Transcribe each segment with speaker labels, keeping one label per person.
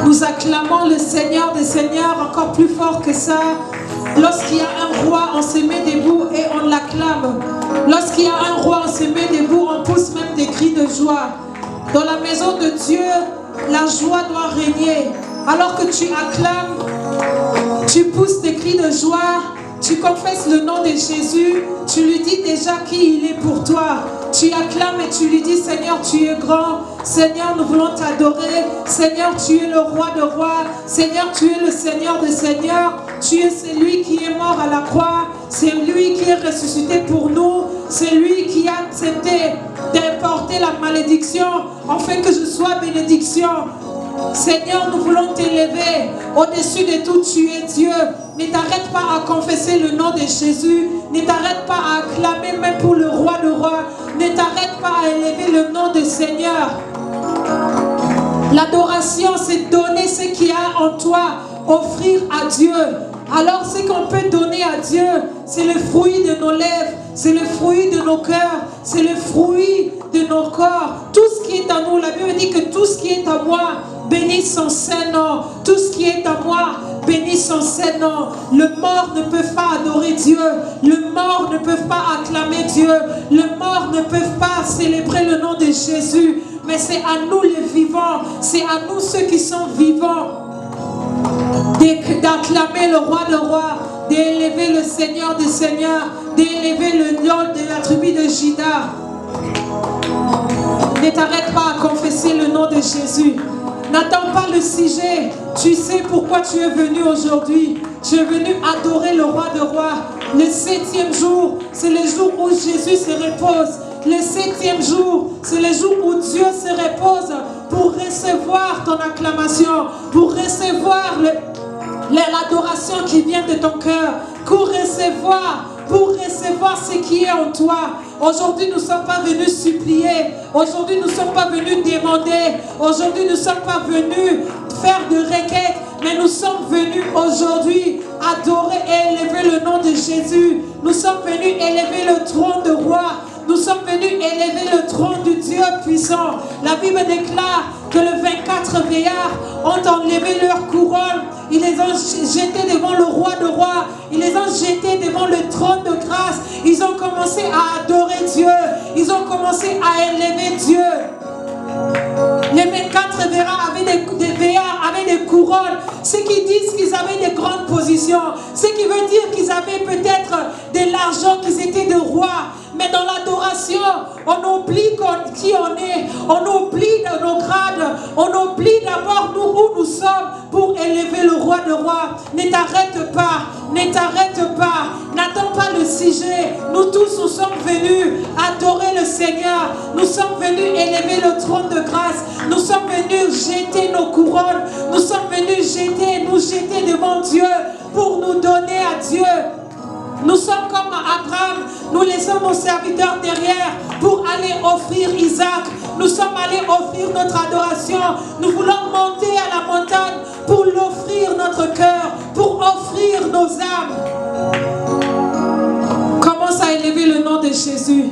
Speaker 1: Nous acclamons le Seigneur des Seigneurs encore plus fort que ça. Lorsqu'il y a un roi, on se met debout et on l'acclame. Lorsqu'il y a un roi, on se met debout, on pousse même des cris de joie. Dans la maison de Dieu, la joie doit régner. Alors que tu acclames, tu pousses des cris de joie, tu confesses le nom de Jésus, tu lui dis déjà qui il est pour toi. Tu acclames et tu lui dis, Seigneur, tu es grand. Seigneur, nous voulons t'adorer. Seigneur, tu es le roi de rois. Seigneur, tu es le Seigneur des seigneurs. Tu es celui qui est mort à la croix. C'est lui qui est ressuscité pour nous. C'est lui qui a accepté d'importer la malédiction afin que je sois bénédiction. Seigneur, nous voulons t'élever au-dessus de tout. Tu es Dieu. Ne t'arrête pas à confesser le nom de Jésus. Ne t'arrête pas à acclamer même pour le roi de rois. Ne t'arrête pas à élever le nom du Seigneur. L'adoration, c'est donner ce qu'il y a en toi, offrir à Dieu. Alors ce qu'on peut donner à Dieu, c'est le fruit de nos lèvres, c'est le fruit de nos cœurs, c'est le fruit de nos corps. Tout ce qui est en nous, la Bible dit que tout ce qui est en moi, bénis son Saint-Nom. Tout ce qui est en moi, bénis son Saint-Nom. Le mort ne peut pas adorer Dieu. Le mort ne peut pas acclamer Dieu. Le mort ne peut pas célébrer le nom de Jésus. Mais c'est à nous les vivants, c'est à nous ceux qui sont vivants d'acclamer le roi de rois, d'élever le Seigneur des seigneurs, d'élever le nom de la tribu de Juda. Ne t'arrête pas à confesser le nom de Jésus. N'attends pas le sujet. Tu sais pourquoi tu es venu aujourd'hui. Tu es venu adorer le roi de rois. Le 7e jour, c'est le jour où Jésus se repose. Le 7e jour, c'est le jour où Dieu se repose pour recevoir ton acclamation, pour recevoir l'adoration qui vient de ton cœur, pour recevoir ce qui est en toi. Aujourd'hui, nous ne sommes pas venus supplier. Aujourd'hui, nous ne sommes pas venus demander. Aujourd'hui, nous ne sommes pas venus faire de requêtes. Mais nous sommes venus aujourd'hui adorer et élever le nom de Jésus. Nous sommes venus élever le trône de roi. Nous sommes venus élever le trône du Dieu puissant. La Bible déclare que les 24 vieillards ont enlevé leur couronne. Ils les ont jetés devant le roi de rois. Ils les ont jetés devant le trône de grâce. Ils ont commencé à adorer Dieu. Ils ont commencé à élever Dieu. Les 24 vieillards avaient des couronnes. Ceux qui disent qu'ils avaient des grandes positions. Ce qui veut dire qu'ils avaient peut-être de l'argent, qu'ils étaient des rois. Mais dans l'adoration, on oublie qui on est. On oublie nos grades. On oublie d'abord nous où nous sommes pour élever le roi de rois. Ne t'arrête pas. Ne t'arrête pas. N'attends pas le sujet. Nous tous, nous sommes venus adorer le Seigneur. Nous sommes venus élever le trône de grâce. Nous sommes venus jeter nos couronnes. Nous sommes venus nous jeter devant Dieu pour nous donner à Dieu. Nous sommes comme Abraham, nous laissons nos serviteurs derrière pour aller offrir Isaac. Nous sommes allés offrir notre adoration. Nous voulons monter à la montagne pour l'offrir notre cœur, pour offrir nos âmes. Commence à élever le nom de Jésus.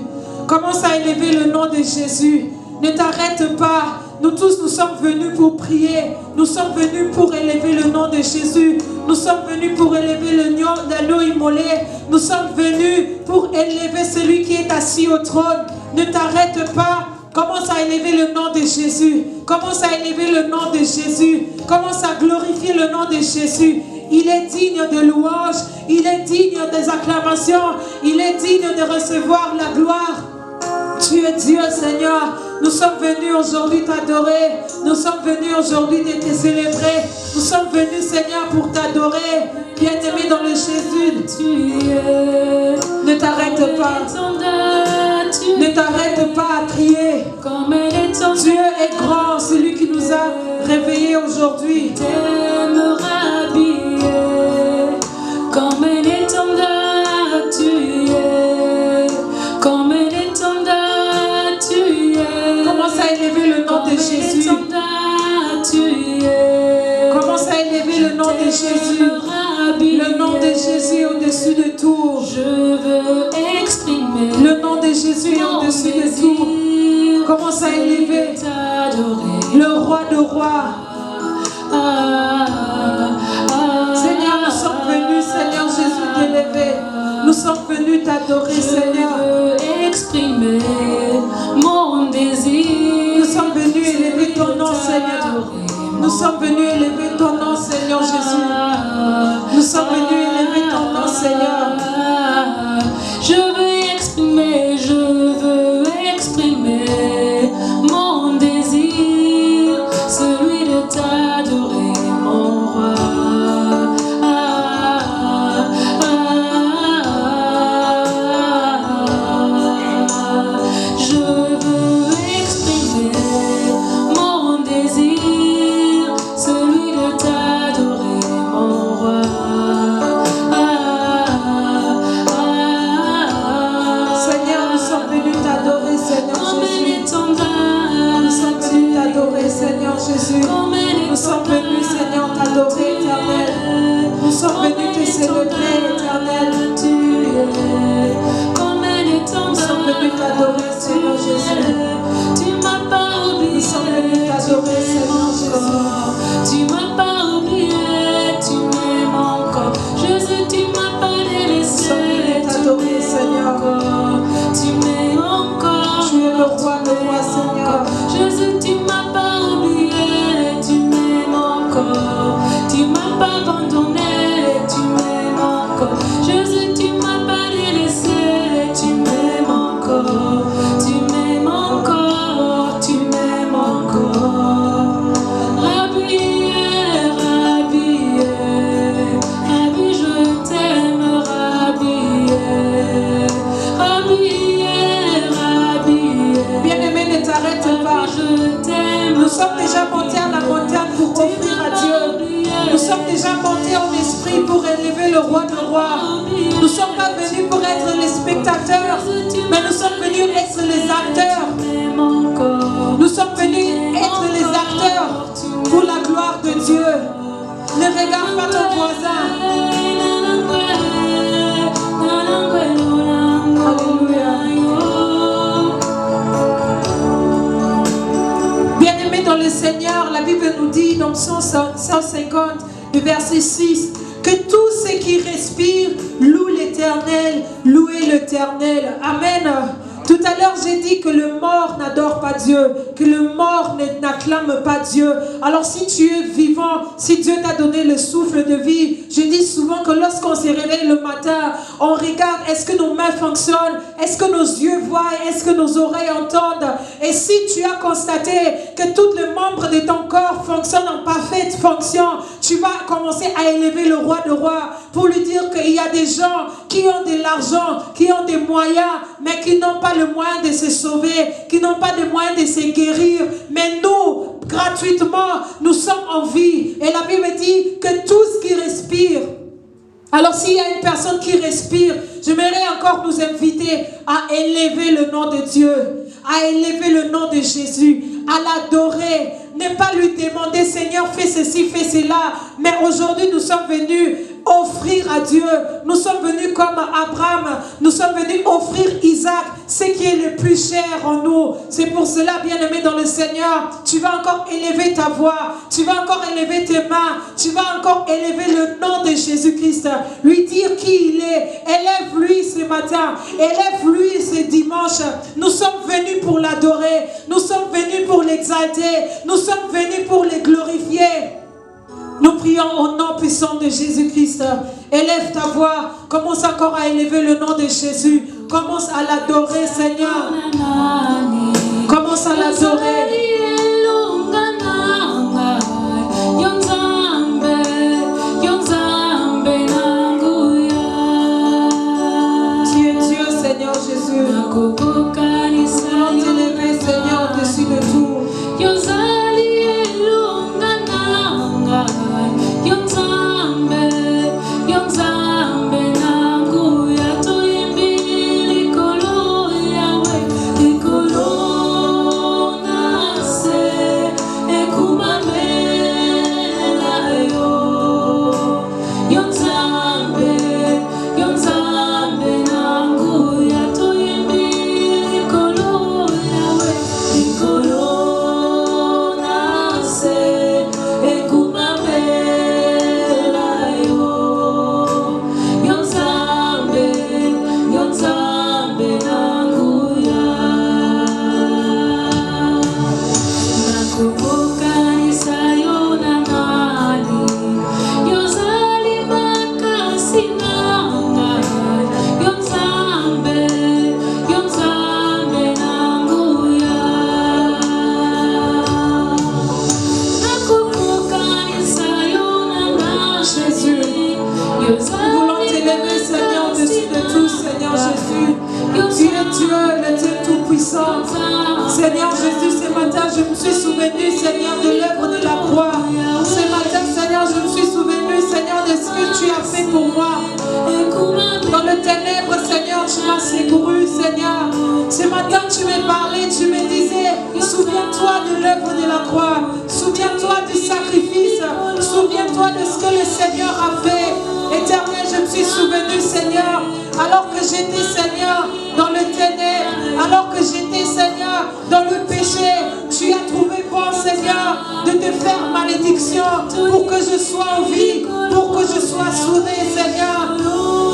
Speaker 1: Commence à élever le nom de Jésus. Ne t'arrête pas. Nous tous, nous sommes venus pour prier. Nous sommes venus pour élever le nom de Jésus. Nous sommes venus pour élever le nom d'agneau immolé. Nous sommes venus pour élever celui qui est assis au trône. Ne t'arrête pas. Commence à élever le nom de Jésus. Commence à élever le nom de Jésus. Commence à glorifier le nom de Jésus. Il est digne de louange. Il est digne des acclamations. Il est digne de recevoir la gloire. Tu es Dieu, Seigneur. Nous sommes venus aujourd'hui t'adorer. Nous sommes venus aujourd'hui te célébrer. Nous sommes venus, Seigneur, pour t'adorer. Bien-aimé dans le Jésus. Ne t'arrête pas. Ne t'arrête pas à prier. Dieu est grand, celui qui nous a réveillés aujourd'hui.
Speaker 2: T'aimeras habiller comme un étendard tu es, comme un étendard tu es.
Speaker 1: Commence à élever le nom de Jésus. Commence à élever le nom de Jésus. Le nom de Jésus est au-dessus de tout.
Speaker 2: Je veux exprimer
Speaker 1: le nom de Jésus est au-dessus de tout. Commence à élever le roi de rois. Seigneur, nous sommes venus, Seigneur Jésus, t'élever. Nous sommes venus t'adorer, Seigneur.
Speaker 2: Je veux exprimer mon désir.
Speaker 1: Nous sommes venus élever ton nom, Seigneur. Nous sommes venus élever ton nom, Seigneur Jésus. Nous sommes venus élever ton nom, Seigneur.
Speaker 2: Je veux exprimer mon désir, celui de t'adorer, mon roi. Je veux exprimer mon désir, celui de t'adorer, mon roi.
Speaker 1: Seigneur, nous sommes venus t'adorer, Seigneur Jésus. Nous sommes venus t'adorer, Seigneur Jésus. Nous sommes venus, Seigneur, t'adorer, Éternel. Nous sommes venus te célébrer, Éternel. Nous sommes venus t'adorer, Seigneur Jésus.
Speaker 2: Tu m'as pas oublié.
Speaker 1: Nous sommes venus t'adorer, Seigneur Jésus.
Speaker 2: Tu m'as pas oublié, tu m'aimes encore. Jésus, tu m'as pas délaissé.
Speaker 1: T'adorer, Seigneur.
Speaker 2: Tu m'aimes encore.
Speaker 1: Tu es le roi de roi, Seigneur.
Speaker 2: Jésus, tu m'as pas oublié, tu m'aimes encore. Tu m'as pas abandonné, tu m'aimes encore. Jésus, tu m'as pas délaissé, tu m'aimes encore. Tu m'aimes encore, tu m'aimes encore. Rabbi, Rabbi, Rabbi, je t'aime, Rabbi, Rabbi, Rabbi.
Speaker 1: Bien-aimé, ne t'arrête pas. Nous sommes déjà montés à la montagne pour offrir à Dieu. Nous sommes déjà montés en esprit pour élever le roi de rois. Nous ne sommes pas venus pour être les spectateurs, mais nous sommes venus être les acteurs. Nous sommes venus être les acteurs pour la gloire de Dieu. Ne regarde pas ton voisin. Bien-aimés dans le Seigneur, la Bible nous dit dans Psaume 150, le verset 6, que tous ceux qui respirent louent l'Éternel, louez l'Éternel. Amen. Tout à l'heure, j'ai dit que le mort n'adore pas Dieu, que le mort n'acclame pas Dieu. Alors si tu es vivant, si Dieu t'a donné le souffle de vie, je dis souvent que lorsqu'on se réveille le matin, on regarde, est-ce que nos mains fonctionnent, est-ce que nos yeux voient, est-ce que nos oreilles entendent. Et si tu as constaté que tous les membres de ton corps fonctionnent en parfaite fonction, tu vas commencer à élever le roi de rois pour lui dire qu'il y a des gens qui ont de l'argent, qui ont des moyens, mais qui n'ont pas le moyen de se sauver, qui n'ont pas de moyen de se guérir. Mais nous, gratuitement, nous sommes en vie. Et la Bible dit que tous qui respirent. Alors s'il y a une personne qui respire, j'aimerais encore nous inviter à élever le nom de Dieu, à élever le nom de Jésus, à l'adorer. Ne pas lui demander, Seigneur, fais ceci, fais cela. Mais aujourd'hui, nous sommes venus offrir à Dieu. Nous sommes venus comme Abraham. Nous sommes venus offrir Isaac, ce qui est le plus cher en nous. C'est pour cela, bien-aimé dans le Seigneur, tu vas encore élever ta voix. Tu vas encore élever tes mains. Tu vas encore élever le nom de Jésus-Christ. Lui dire qui il est. Élève-lui ce matin. Élève-lui ce dimanche. Nous sommes venus pour l'adorer. Nous sommes venus pour l'exalter. Nous sommes venus pour le glorifier. Nous prions au nom puissant de Jésus-Christ. Élève ta voix. Commence encore à élever le nom de Jésus. Commence à l'adorer, Seigneur. Commence à l'adorer. Tu es Dieu, Seigneur Jésus. Nous voulons t'élever, Seigneur, au-dessus de tout. le Dieu Tout-Puissant. Seigneur Jésus, ce matin, je me suis souvenu, Seigneur, de l'œuvre de la croix. Ce matin, Seigneur, je me suis souvenu, Seigneur, de ce que tu as fait pour moi. Dans le ténèbre, Seigneur, tu m'as secouru, Seigneur. Ce matin, tu m'as parlé, tu me disais, souviens-toi de l'œuvre de la croix. Souviens-toi du sacrifice. Souviens-toi de ce que le Seigneur a fait. Éternel, je me suis souvenu, Seigneur, alors que j'étais, Seigneur, dans le ténèbre, alors que j'étais, Seigneur, dans le péché, tu as trouvé bon, Seigneur, de te faire malédiction pour que je sois en vie, pour que je sois sauvé, Seigneur.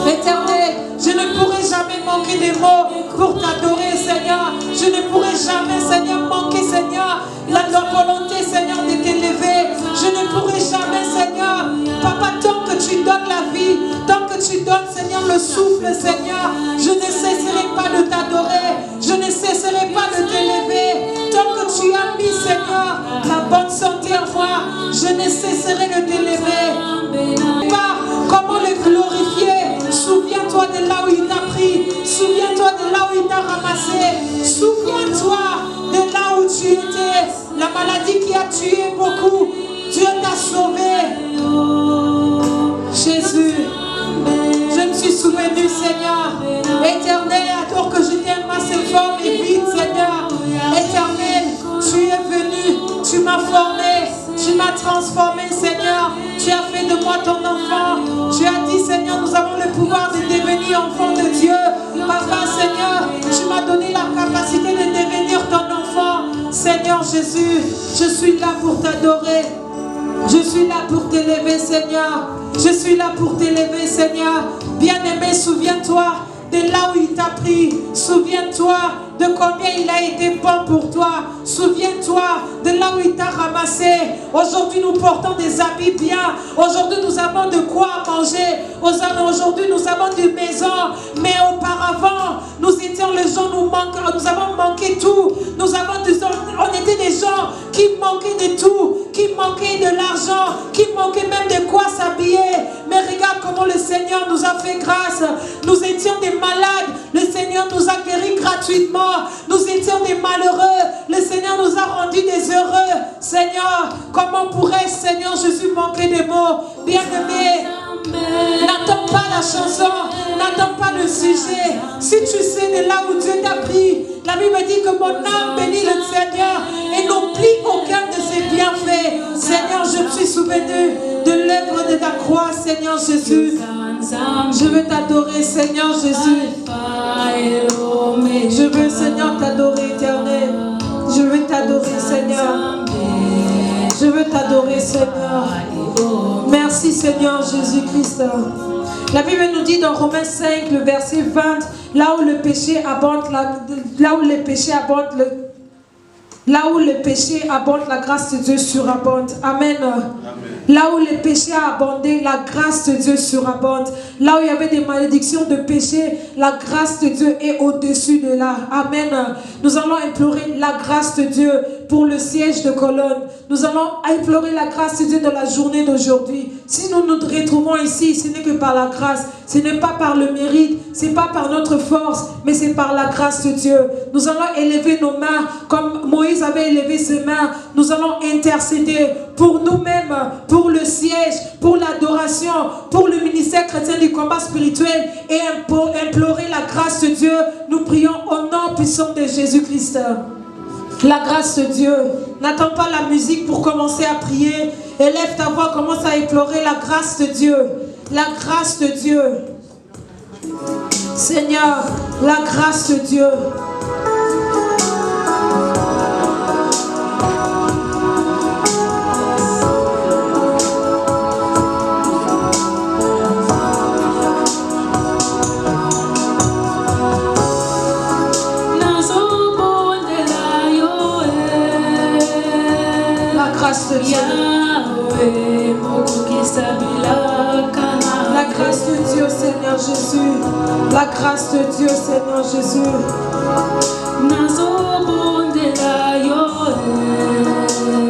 Speaker 1: Éternel, je ne pourrai jamais manquer des mots pour t'adorer, Seigneur. Je ne pourrai jamais, Seigneur, manquer, Seigneur, la volonté, Seigneur, de t'élever. Je ne pourrai jamais, Seigneur, Papa, tant que tu donnes la vie, tant que tu donnes, Seigneur, le souffle, Seigneur, je ne cesserai pas de t'adorer. Je ne cesserai pas de t'élever. Tant que tu as mis, Seigneur, la bonne santé en moi, je ne cesserai de t'élever. Comment le glorifier? Souviens-toi de là où il t'a pris. Souviens-toi de là où il t'a ramassé. Souviens-toi de là où tu étais. La maladie qui a tué beaucoup, Dieu t'a sauvé. Jésus, je me suis souvenu, Seigneur, éternel, alors que j'étais un forme et vide, Seigneur. Éternel, tu es venu, tu m'as formé, tu m'as transformé, Seigneur. Tu as fait de moi ton enfant. Tu as dit, Seigneur, nous avons le pouvoir de devenir enfants de Dieu. Papa, Seigneur, tu m'as donné la capacité de devenir ton enfant. Seigneur Jésus, je suis là pour t'adorer. Je suis là pour t'élever, Seigneur. Je suis là pour t'élever, Seigneur. Bien-aimé, souviens-toi de là où il t'a pris. Souviens-toi de combien il a été bon pour toi. Souviens-toi de là où il t'a ramassé. Aujourd'hui, nous portons des habits bien. Aujourd'hui, nous avons de quoi manger. Aujourd'hui, nous avons des maisons. Mais auparavant, nous étions les gens, nous avons manqué tout. On était des gens qui manquaient de tout, qui manquaient de l'argent, qui manquaient même de quoi s'habiller. Mais regarde comment le Seigneur nous a fait grâce. Nous étions des malades. Le Seigneur nous a guéris gratuitement. Nous étions des malheureux. Le Seigneur nous a rendus des heureux. Seigneur, comment pourrais-je, Seigneur Jésus, manquer des mots? Bien-aimé, n'attends pas la chanson, n'attends pas le sujet. Si tu sais de là où Dieu t'a pris, la Bible dit que mon âme bénit le Seigneur et n'oublie aucun de ses bienfaits. Seigneur, je me suis souvenu de l'œuvre de ta croix, Seigneur Jésus. Je veux t'adorer, Seigneur Jésus. Je veux, Seigneur, t'adorer, éternel. Je veux t'adorer, Seigneur. Je veux t'adorer, Seigneur. Merci, Seigneur Jésus-Christ. La Bible nous dit dans Romains 5, le verset 20, là où le péché abonde, la grâce de Dieu surabonde. Amen. Là où le péché a abondé, la grâce de Dieu surabonde. Là où il y avait des malédictions de péché, la grâce de Dieu est au-dessus de là. Amen. Nous allons implorer la grâce de Dieu pour le siège de Colonne. Nous allons implorer la grâce de Dieu dans la journée d'aujourd'hui. Si nous nous retrouvons ici, ce n'est que par la grâce. Ce n'est pas par le mérite, ce n'est pas par notre force, mais c'est par la grâce de Dieu. Nous allons élever nos mains comme Moïse avait élevé ses mains. Nous allons intercéder pour nous-mêmes, pour le siège, pour l'adoration, pour le ministère chrétien du combat spirituel et pour implorer la grâce de Dieu. Nous prions au nom puissant de Jésus-Christ. La grâce de Dieu. N'attends pas la musique pour commencer à prier. Élève ta voix, commence à implorer la grâce de Dieu. La grâce de Dieu. Seigneur, la grâce de Dieu. La grâce de Dieu. La grâce de Dieu, Seigneur Jésus. La grâce de Dieu, Seigneur Jésus.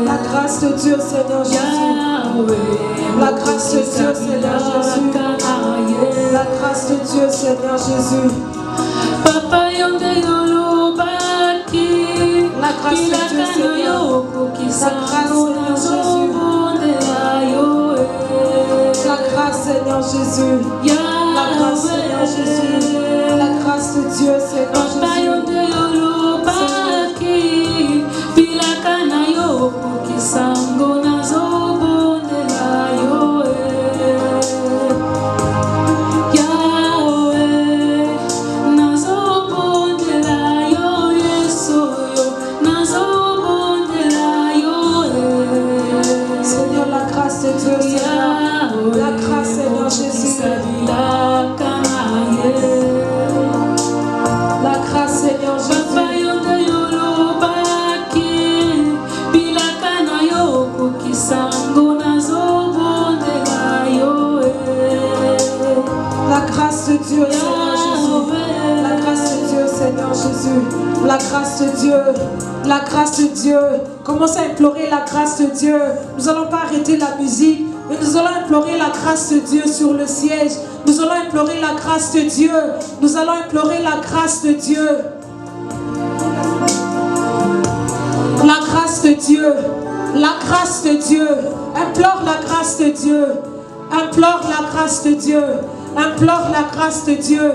Speaker 1: La grâce de Dieu, Seigneur Jésus. La grâce de Dieu, Seigneur Jésus. La grâce de Dieu, Seigneur Jésus. La grâce, Seigneur Jésus. La grâce, Seigneur Jésus. La grâce de Dieu, Seigneur La grâce de Dieu, la grâce de Dieu. Commence à implorer la grâce de Dieu. Nous n'allons pas arrêter la musique, mais nous allons implorer la grâce de Dieu sur le siège. Nous allons implorer la grâce de Dieu. Nous allons implorer la grâce de Dieu. La grâce de Dieu. La grâce de Dieu. Implore la grâce de Dieu. Implore la grâce de Dieu. Implore la grâce de Dieu.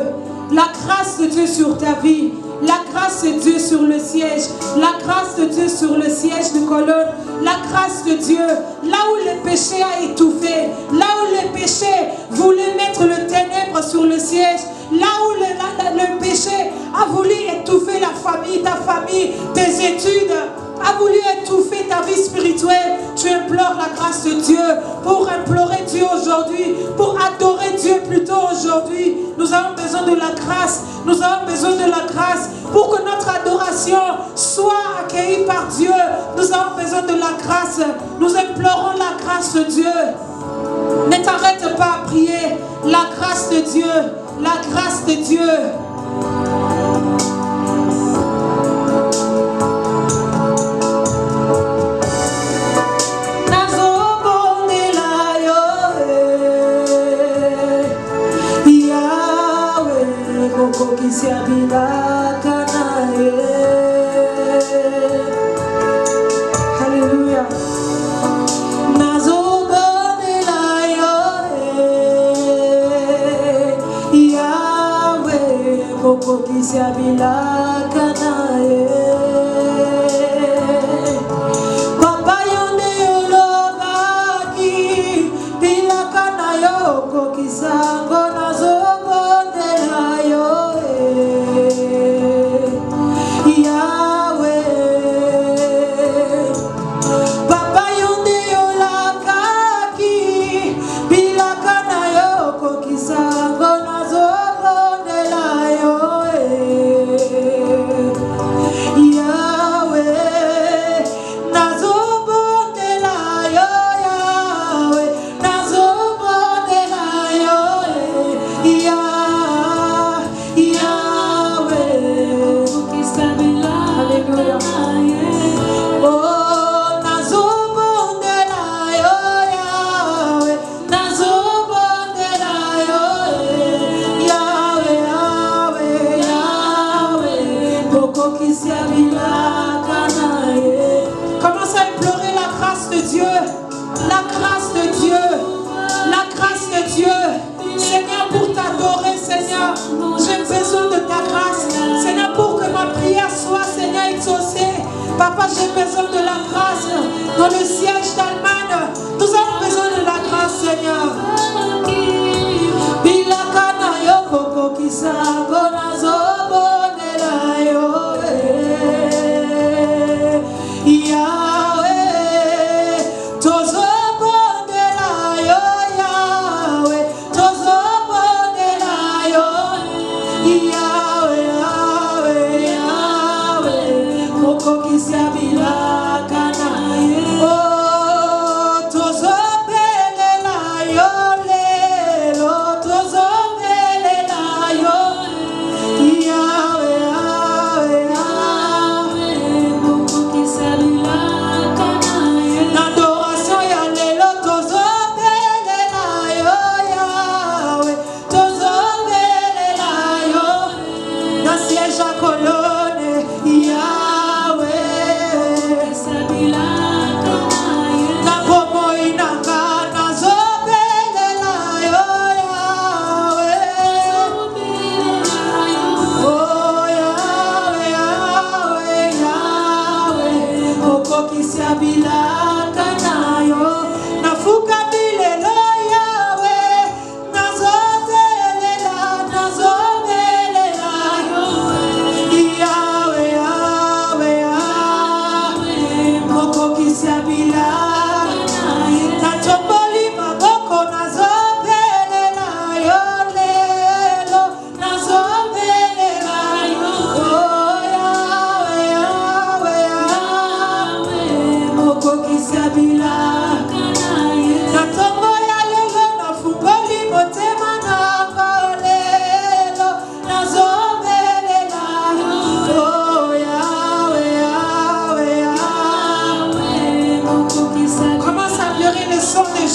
Speaker 1: La grâce de Dieu sur ta vie. La grâce de Dieu sur le siège. La grâce de Dieu sur le siège de colonne. La grâce de Dieu. Là où le péché a étouffé. Là où le péché voulait mettre le ténèbre sur le siège. Là où le péché a voulu étouffer la famille, ta famille, tes études. A voulu étouffer ta vie spirituelle. Tu implores la grâce de Dieu pour implorer Dieu aujourd'hui, pour adorer Dieu plutôt aujourd'hui. Nous avons besoin de la grâce. Nous avons besoin de la grâce pour que notre adoration soit accueillie par Dieu. Nous avons besoin de la grâce. Nous implorons la grâce de Dieu. Ne t'arrête pas à prier. La grâce de Dieu. La grâce de Dieu. Alléluia. Papa yonde yolobaki bilakana yoko kisango nazobondela yo Yahweh. Papa yonde yolakaki bilakana yoko kisango nazobondela yo Yahweh, nazobondela yo Yahweh, nazobondela yo Yahweh, Alléluia. Oh, nazobondela yo Yahweh, nazobondela yo Yahweh, Yahweh, Yahweh, commence à implorer la grâce de Dieu, la grâce de Dieu, la grâce de Dieu. Seigneur, pour t'adorer, Seigneur, j'ai besoin de ta grâce. Seigneur, pour que ma prière soit, Seigneur, exaucée. Papa, j'ai besoin de la grâce. Dans le siège d'Allemagne, nous avons besoin de la grâce, Seigneur. Bilakana yoko kisango nazobondela yo Yahweh, tozobondela yo Yahweh, tozobondela yo Yahweh, Yahweh, Yahweh, mokokisi abilakana. Oh,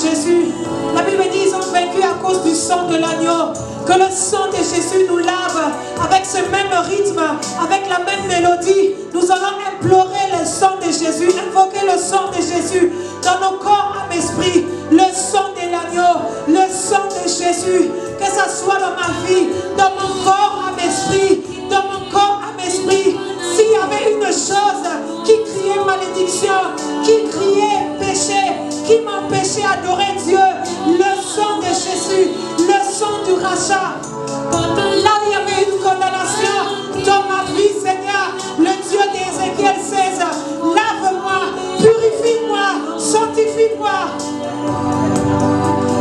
Speaker 1: Jésus. La Bible dit ils ont vaincu à cause du sang de l'agneau. Que le sang de Jésus nous lave avec ce même rythme, avec la même mélodie. Nous allons implorer le sang de Jésus, invoquer le sang de Jésus dans nos corps, âme, esprit. Le sang de l'agneau, le sang de Jésus. Que ça soit dans ma vie, dans mon corps, âme, esprit, dans mon corps, âme, esprit. S'il y avait une chose qui criait malédiction, qui criait péché, qui m'empêchait d'adorer Dieu, le sang de Jésus, le sang du rachat. Là où il y avait une condamnation dans ma vie, Seigneur, le Dieu d'Ézéchiel 16, lave-moi, purifie-moi, sanctifie-moi.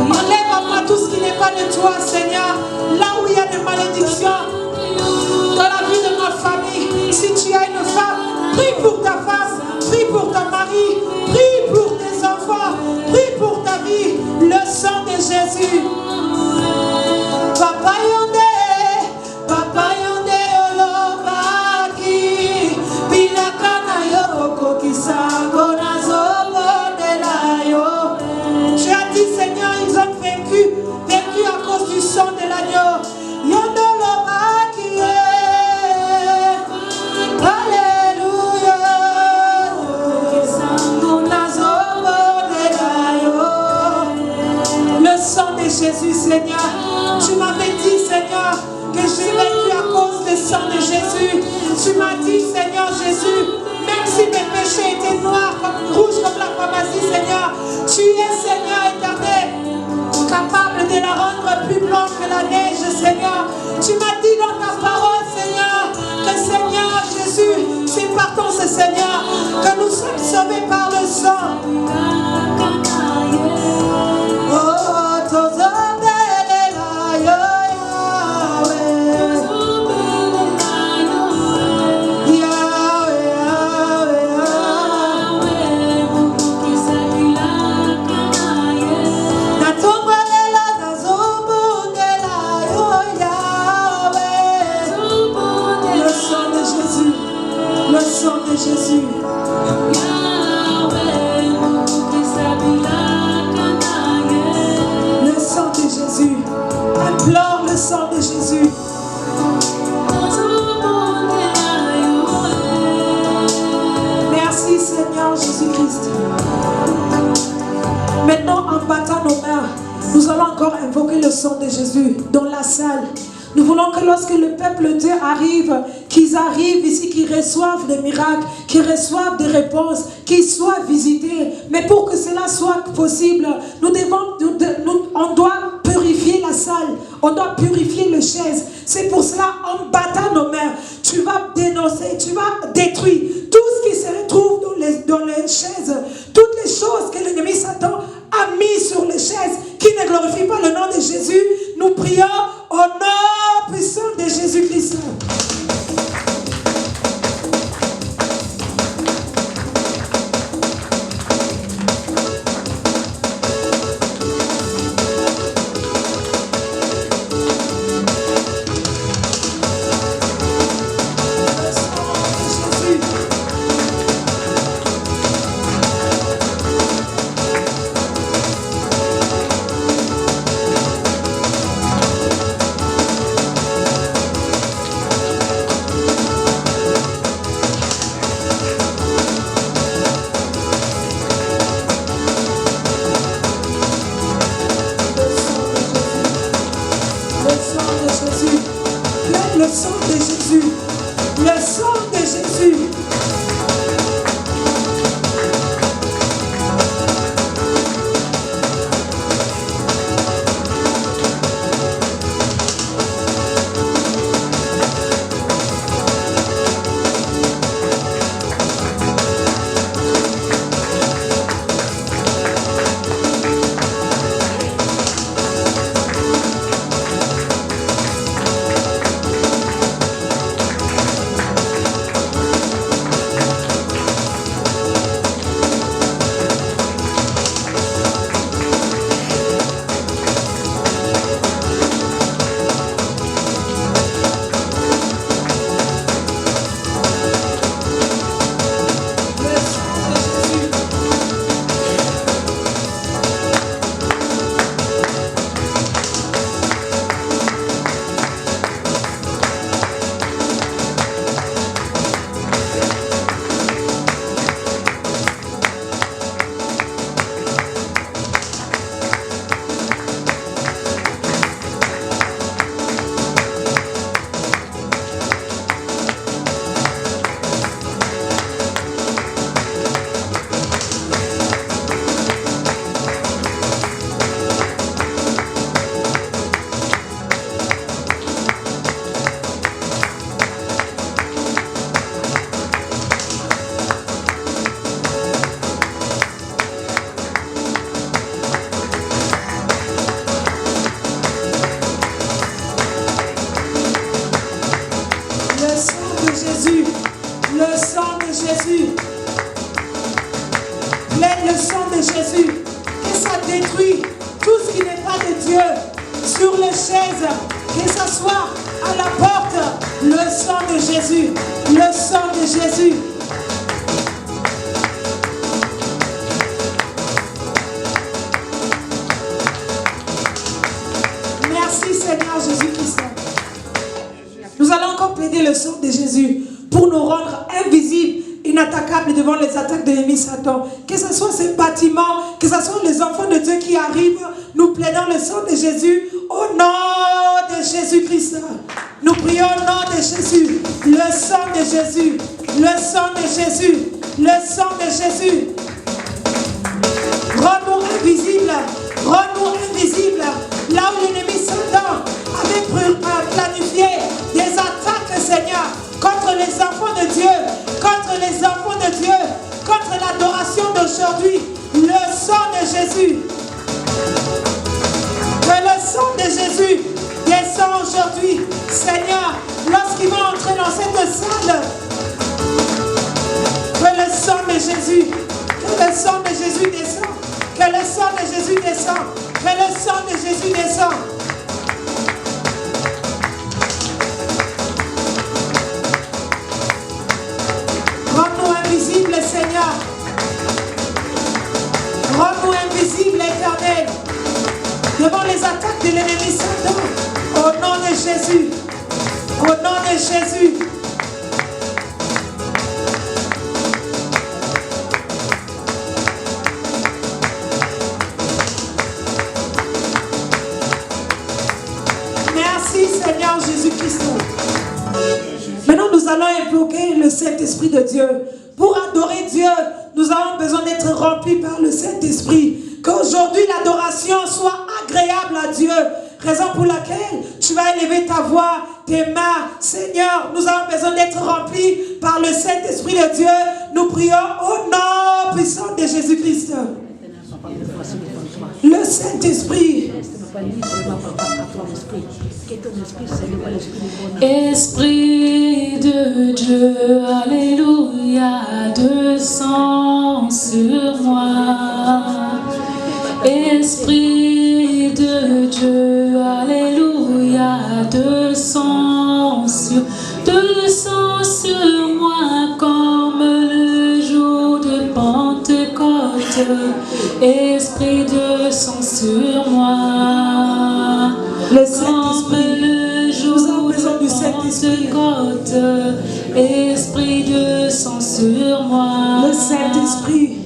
Speaker 1: Enlève à moi tout ce qui n'est pas de toi, Seigneur. Là où il y a des malédictions dans la vie de ma famille. Si tu as une femme, prie pour ta femme, prie pour ton mari, prie pour tes enfants, prie pour ta vie. Le sang de Jésus. Papa yonde olobaki, bilakana yoko kisango nazomo delayo. Tu as dit, Seigneur, ils ont vaincu à cause du sang de l'agneau. Yondo olobaki, alléluia. Kisango nazomo delayo. Le sang de Jésus, Seigneur. Tu m'avais dit, Seigneur, que j'ai vaincu à cause du sang de Jésus. Tu m'as dit, Seigneur Jésus, même si mes péchés étaient noirs, rouges comme la pharmacie, Seigneur, tu es, Seigneur éternel, capable de la rendre plus blanche que la neige, Seigneur. Tu m'as dit dans ta parole, Seigneur, que Seigneur Jésus, c'est par ton Seigneur que nous sommes sauvés par le sang. Jésus. Le sang de Jésus. Implore le sang de Jésus. Merci Seigneur Jésus-Christ. Maintenant, en battant nos mains, nous allons encore invoquer le sang de Jésus dans la salle. Nous voulons que lorsque le peuple de Dieu arrive, qu'ils arrivent ici, qu'ils reçoivent des miracles, qu'ils reçoivent des réponses, qu'ils soient visités. Mais pour que cela soit possible, on doit purifier la salle, on doit purifier les chaises. C'est pour cela, en battant nos mains, tu vas dénoncer, tu vas détruire tout ce qui se retrouve dans les chaises, toutes les choses que l'ennemi Satan a mis sur les chaises, qui ne glorifient pas le nom de Jésus. Nous prions au nom puissant de Jésus-Christ. chaise, que ce soit à la porte, le sang de Jésus, le sang de Jésus. Merci Seigneur Jésus-Christ. Nous allons encore plaider le sang de Jésus pour nous rendre invisibles, inattaquables devant les attaques de l'ennemi Satan. Que ce soit ces bâtiments, que ce soit les enfants de Dieu qui arrivent, nous plaidons le sang de Jésus au nom de Jésus-Christ. Nous prions au nom de Jésus, le sang de Jésus, le sang de Jésus, le sang de Jésus. Rends-nous invisibles, rends-nous invisibles. Là où l'ennemi Satan avait planifié des attaques, Seigneur, contre les enfants de Dieu, contre les enfants de Dieu, contre l'adoration d'aujourd'hui, le sang de Jésus. Que le sang de Jésus descend aujourd'hui, Seigneur, lorsqu'ils vont entrer dans cette salle. Que le sang de Jésus, que le sang de Jésus descend, que le sang de Jésus descend, que le sang de Jésus descend. Rends-nous invisibles, Seigneur. Rends-nous invisibles, Éternel, devant les attaques de l'ennemi Satan. Au nom de Jésus. Au nom de Jésus. Merci, Seigneur Jésus-Christ. Maintenant, nous allons invoquer le Saint-Esprit de Dieu. Pour adorer Dieu, nous avons besoin d'être remplis par le Saint-Esprit. Qu'aujourd'hui, l'adoration soit agréable à Dieu. Raison pour laquelle tu vas élever ta voix, tes mains. Seigneur, nous avons besoin d'être remplis par le Saint-Esprit de Dieu. Nous prions au nom puissant de Jésus-Christ. Le Saint-Esprit.
Speaker 2: Esprit de Dieu, alléluia, descends sur moi. Esprit de Dieu, alléluia, descends sur moi comme le jour de Pentecôte. Esprit descends sur moi.
Speaker 1: Le Saint-Esprit.
Speaker 2: Le jour
Speaker 1: du Saint-Esprit.
Speaker 2: Esprit descend sur moi.
Speaker 1: Le Saint-Esprit.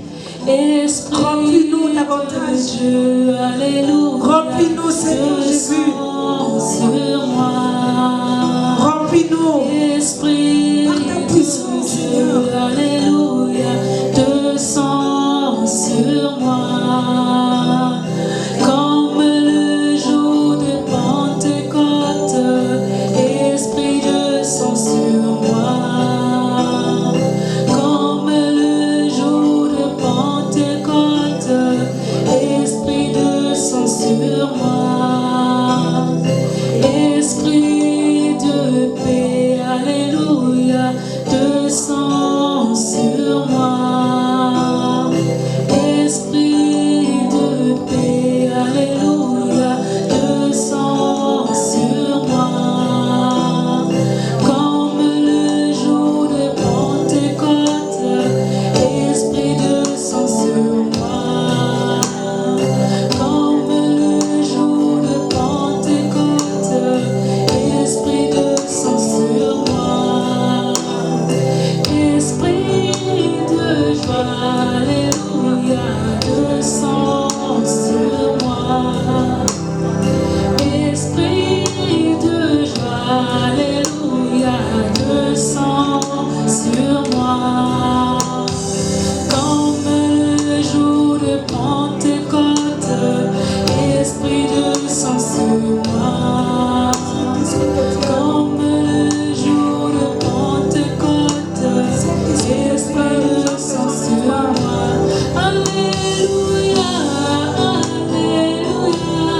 Speaker 2: Esprit
Speaker 1: remplis-nous davantage.
Speaker 2: Dieu, alléluia.
Speaker 1: Remplis-nous, Seigneur Jésus.
Speaker 2: Sur moi.
Speaker 1: Remplis-nous.
Speaker 2: Esprit
Speaker 1: par ta puissance, Seigneur.
Speaker 2: Alléluia. Descends sur moi. Comme le jour de Pentecôte. Esprit descend sur moi. Comme le jour de Pentecôte. Esprit descend sur moi. Esprit de paix, alléluia, descends sur moi. Esprit de paix, alléluia, descends sur moi. Comme le jour de Pentecôte, Esprit descend sur moi. Comme le jour de Pentecôte, Esprit descend sur moi. Esprit de joie, alléluia, descend sur moi. Esprit de joie, alléluia, descend sur moi. Comme le jour de Pentecôte, Esprit descend sur moi. Comme le jour de Pentecôte, Esprit descend sur moi. Alléluia, alléluia.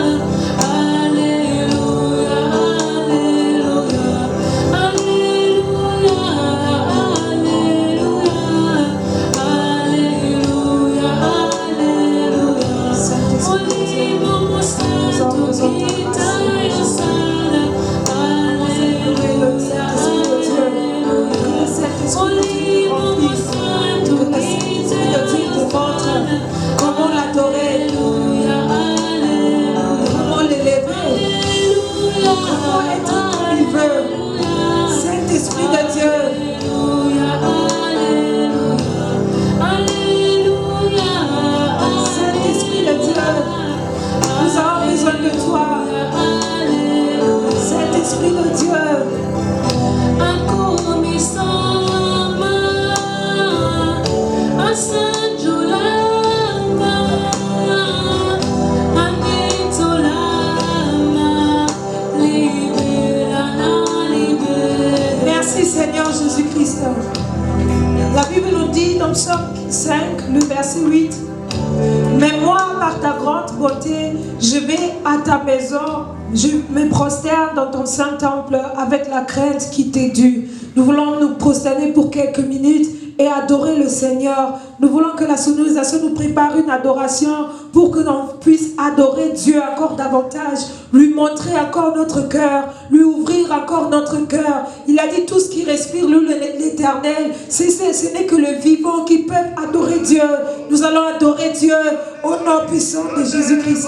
Speaker 1: pauvreté, je vais à ta maison, je me prosterne dans ton saint temple avec la crainte qui t'est due. Nous voulons nous prosterner pour quelques minutes et adorer le Seigneur. Nous voulons que la sonorisation nous prépare une adoration pour que l'on puisse adorer Dieu encore davantage, lui montrer encore notre cœur, lui ouvrir encore notre cœur. Il a dit tout ce qui respire, lui l'Éternel, ce n'est que le vivant qui peut adorer Dieu. Nous allons adorer Dieu au nom puissant de Jésus-Christ.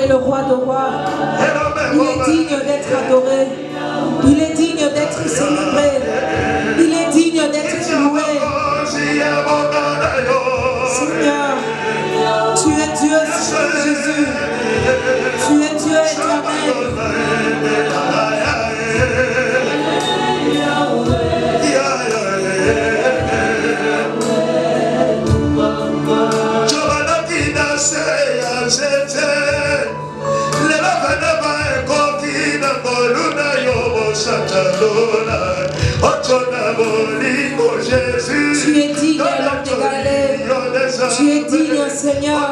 Speaker 1: Le roi de rois, il est digne d'être adoré, il est digne d'être célébré, il est digne d'être loué. Seigneur, tu es Dieu, Seigneur Jésus, tu es Dieu éternel. Tu es digne, l'homme d'égalé. Tu es digne, Seigneur.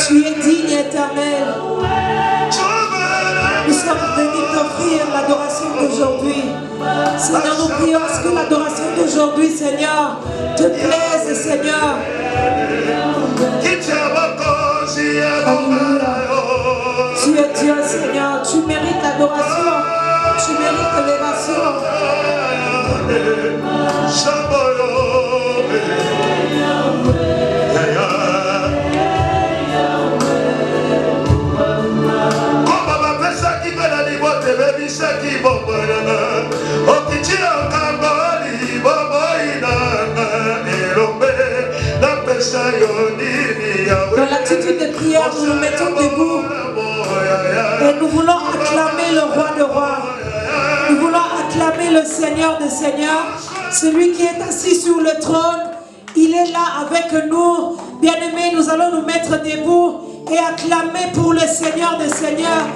Speaker 1: Tu es digne, éternel. Nous sommes venus t'offrir l'adoration d'aujourd'hui. Seigneur, nous prions à ce que l'adoration d'aujourd'hui, Seigneur, te plaise, Seigneur. Alléluia. Tu es Dieu, Seigneur. Tu mérites l'adoration. Tu mérites l'élévation. Dans l'attitude de prière, nous nous mettons debout et nous voulons acclamer le roi de rois. Nous voulons acclamer le Seigneur des seigneurs, celui qui est assis sur le trône. Il est là avec nous. Bien-aimés, nous allons nous mettre debout et acclamer pour le Seigneur des seigneurs.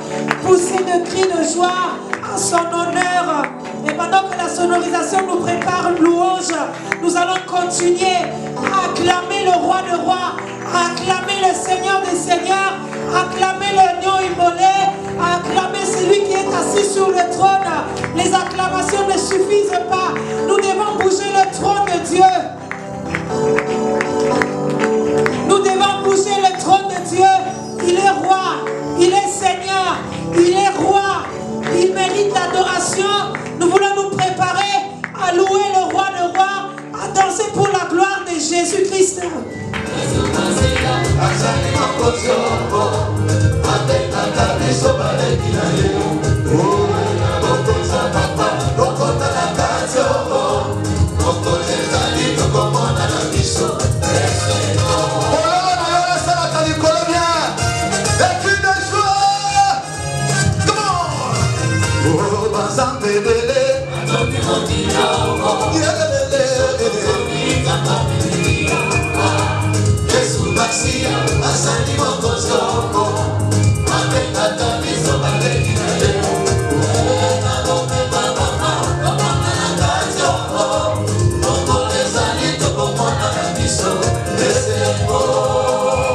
Speaker 1: Pousser de cris de joie à son honneur. Et pendant que la sonorisation nous prépare une louange, nous allons continuer à acclamer le roi de rois, à acclamer le Seigneur des seigneurs, à acclamer l'agneau immolé, à acclamer celui qui est assis sur le trône. Les acclamations ne suffisent pas. Nous devons bouger le trône de Dieu. Nous devons bouger le trône de Dieu. Il est roi, il est Seigneur, il est roi. Il mérite l'adoration. Nous voulons nous préparer à louer le roi de rois, à danser pour la gloire de Jésus-Christ.
Speaker 3: Oh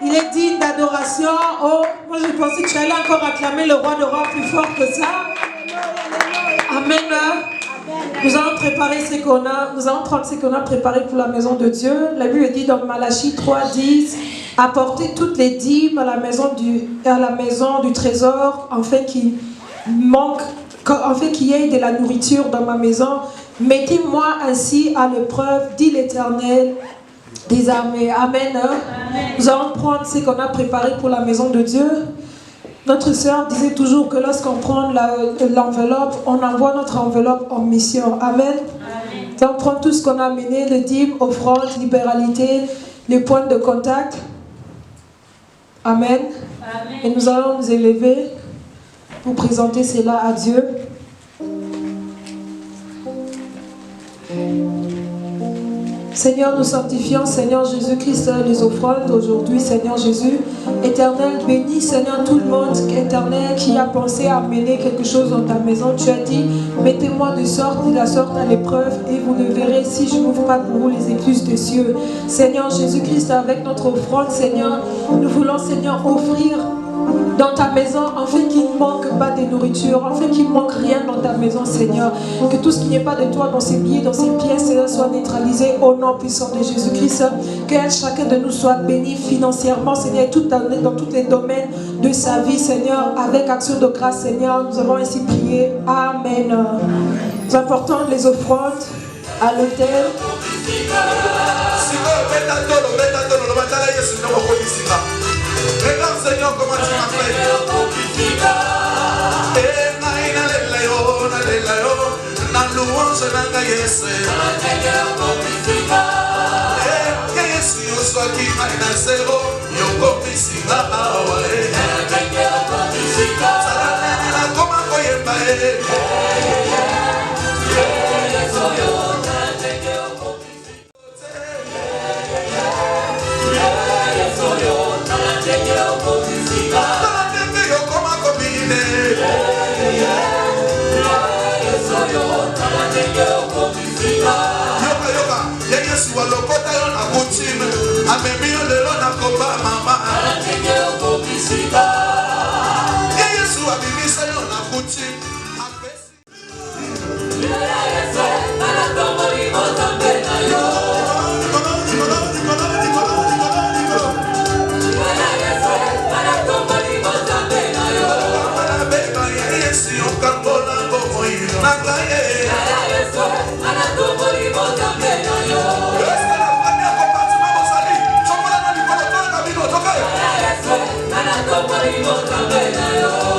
Speaker 1: Il est digne d'adoration. Oh, moi je pensais que tu allais encore acclamer le roi de rois plus fort que ça. Amen. Nous allons préparer ce qu'on a. Nous allons prendre ce qu'on a préparé pour la maison de Dieu. La Bible dit dans Malachie 3:10, apportez toutes les dîmes à la maison du trésor, afin qu'il y ait de la nourriture dans ma maison. Mettez-moi ainsi à l'épreuve, dit l'Éternel des armées. Amen. Nous allons prendre ce qu'on a préparé pour la maison de Dieu. Notre sœur disait toujours que lorsqu'on prend l'enveloppe, on envoie notre enveloppe en mission. Amen. Nous allons prendre tout ce qu'on a amené, les dîmes, offrandes, libéralité, les points de contact. Amen. Et nous allons nous élever pour présenter cela à Dieu. Seigneur, nous sanctifions, Seigneur Jésus-Christ, les offrandes aujourd'hui, Seigneur Jésus. Éternel, bénis, Seigneur, tout le monde, éternel, qui a pensé à amener quelque chose dans ta maison. Tu as dit, mettez-moi de la sorte à l'épreuve et vous ne verrez si je n'ouvre pas pour vous les écluses des cieux. Seigneur Jésus-Christ, avec notre offrande, Seigneur, nous voulons, Seigneur, offrir dans ta maison, afin qu'il ne manque pas de nourriture, afin qu'il ne manque rien dans ta maison, Seigneur. Que tout ce qui n'est pas de toi dans ses billets, dans ses pièces, Seigneur, soit neutralisé au nom puissant de Jésus-Christ. Que chacun de nous soit béni financièrement, Seigneur, dans tous les domaines de sa vie, Seigneur, avec action de grâce, Seigneur. Nous avons ainsi prié. Amen. Nous apportons les offrandes à l'autel.
Speaker 3: Regarde Seigneur comment tu m'as fait. Na louange na Yesu. Yesu yosoki na zero yokomisinga awa. Sala koma koyemba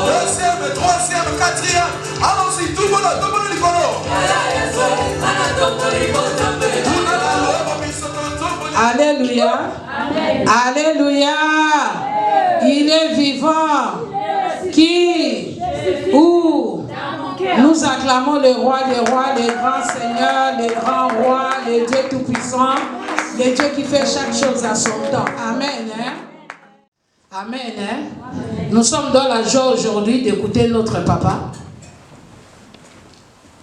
Speaker 3: deuxième, troisième, quatrième. Allons-y, tout le monde les
Speaker 1: Alléluia. Alléluia. Il est vivant. Qui? Où? Nous acclamons le roi des rois, le grand Seigneur, le grand roi, le Dieu tout-puissant, le Dieu qui fait chaque chose à son temps. Amen. Amen. Nous sommes dans la joie aujourd'hui d'écouter notre papa.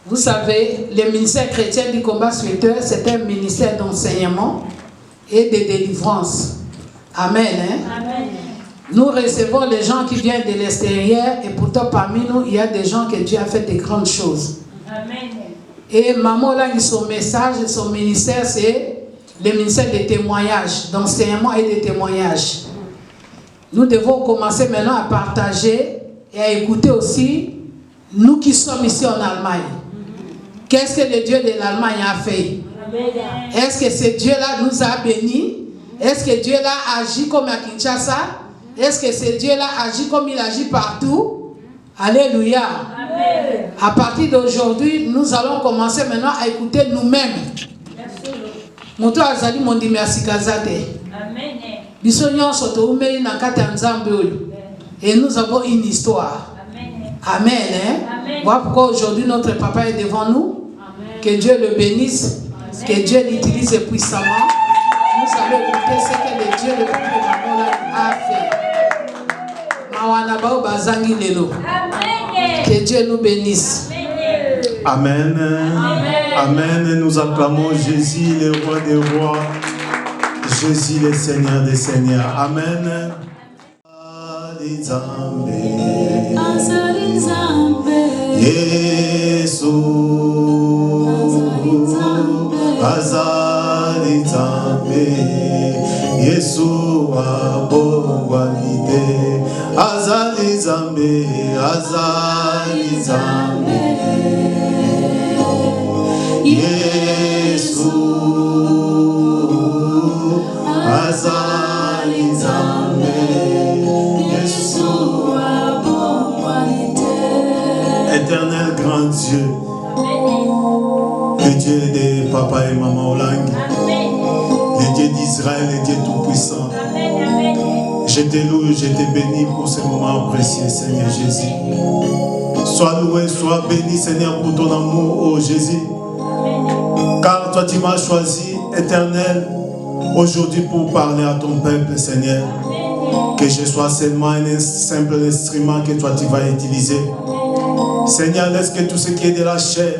Speaker 1: Vous savez, le ministère chrétien du combat spirituel, c'est un ministère d'enseignement et de délivrance. Amen. Amen. Nous recevons les gens qui viennent de l'extérieur et pourtant parmi nous, il y a des gens que Dieu a fait de grandes choses. Amen. Et maman là, son message, son ministère, c'est le ministère des témoignages, d'enseignement et de témoignages. Nous devons commencer maintenant à partager et à écouter aussi, nous qui sommes ici en Allemagne. Qu'est-ce que le Dieu de l'Allemagne a fait? Est-ce que ce Dieu-là nous a bénis? Est-ce que Dieu-là agit comme à Kinshasa? Est-ce que ce Dieu-là agit comme il agit partout? Alléluia.
Speaker 2: Amen.
Speaker 1: À partir d'aujourd'hui, nous allons commencer maintenant à écouter nous-mêmes. Moto azali mondi merci kazate.
Speaker 2: Amen.
Speaker 1: Bisonyo soto umeli na kati ya nzambe oyo. Et nous avons une histoire. Amen. Amen. Voilà pourquoi aujourd'hui notre papa est devant nous. Amen. Que Dieu le bénisse. Amen. Que Dieu l'utilise puissamment. Nous allons écouter ce que le Dieu, le papa de Maman a fait. Mawanabao bazangi lelo. Amen. Que Dieu nous bénisse.
Speaker 3: Amen. Amen. Amen. Nous acclamons Jésus, le roi des rois. Jésus, le Seigneur des seigneurs. Amen. Yesu azali nzambe Yesu abongwanite azali nzambe azali nzambe Yesu azali nzambe Yesu abongwanite. Éternel grand Dieu, le Dieu de papa et maman Olang, le Dieu d'Israël, le Dieu tout-puissant. Je te loue, je te bénis pour ce moment précieux, Seigneur Jésus. Sois loué, sois béni, Seigneur, pour ton amour, oh Jésus. Car toi, tu m'as choisi, Éternel, aujourd'hui pour parler à ton peuple, Seigneur. Que je sois seulement un simple instrument que toi, tu vas utiliser. Seigneur, laisse que tout ce qui est de la chair,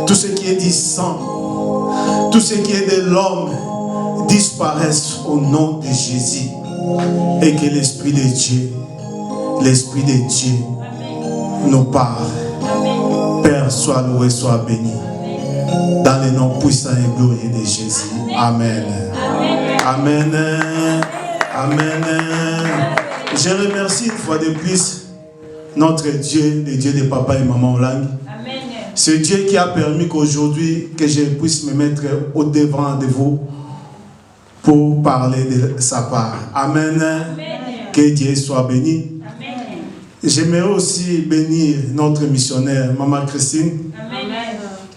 Speaker 3: tout ce qui est du sang, tout ce qui est de l'homme disparaisse au nom de Jésus. Et que l'Esprit de Dieu nous parle. Père, sois loué, sois béni. Dans le nom puissant et glorieux de Jésus. Amen. Amen. Amen. Je remercie une fois de plus notre Dieu, le Dieu de papa et maman Olang. Ce Dieu qui a permis qu'aujourd'hui, que je puisse me mettre au devant de vous pour parler de sa part. Amen. Que Dieu soit béni. J'aimerais aussi bénir notre missionnaire, Maman Christine,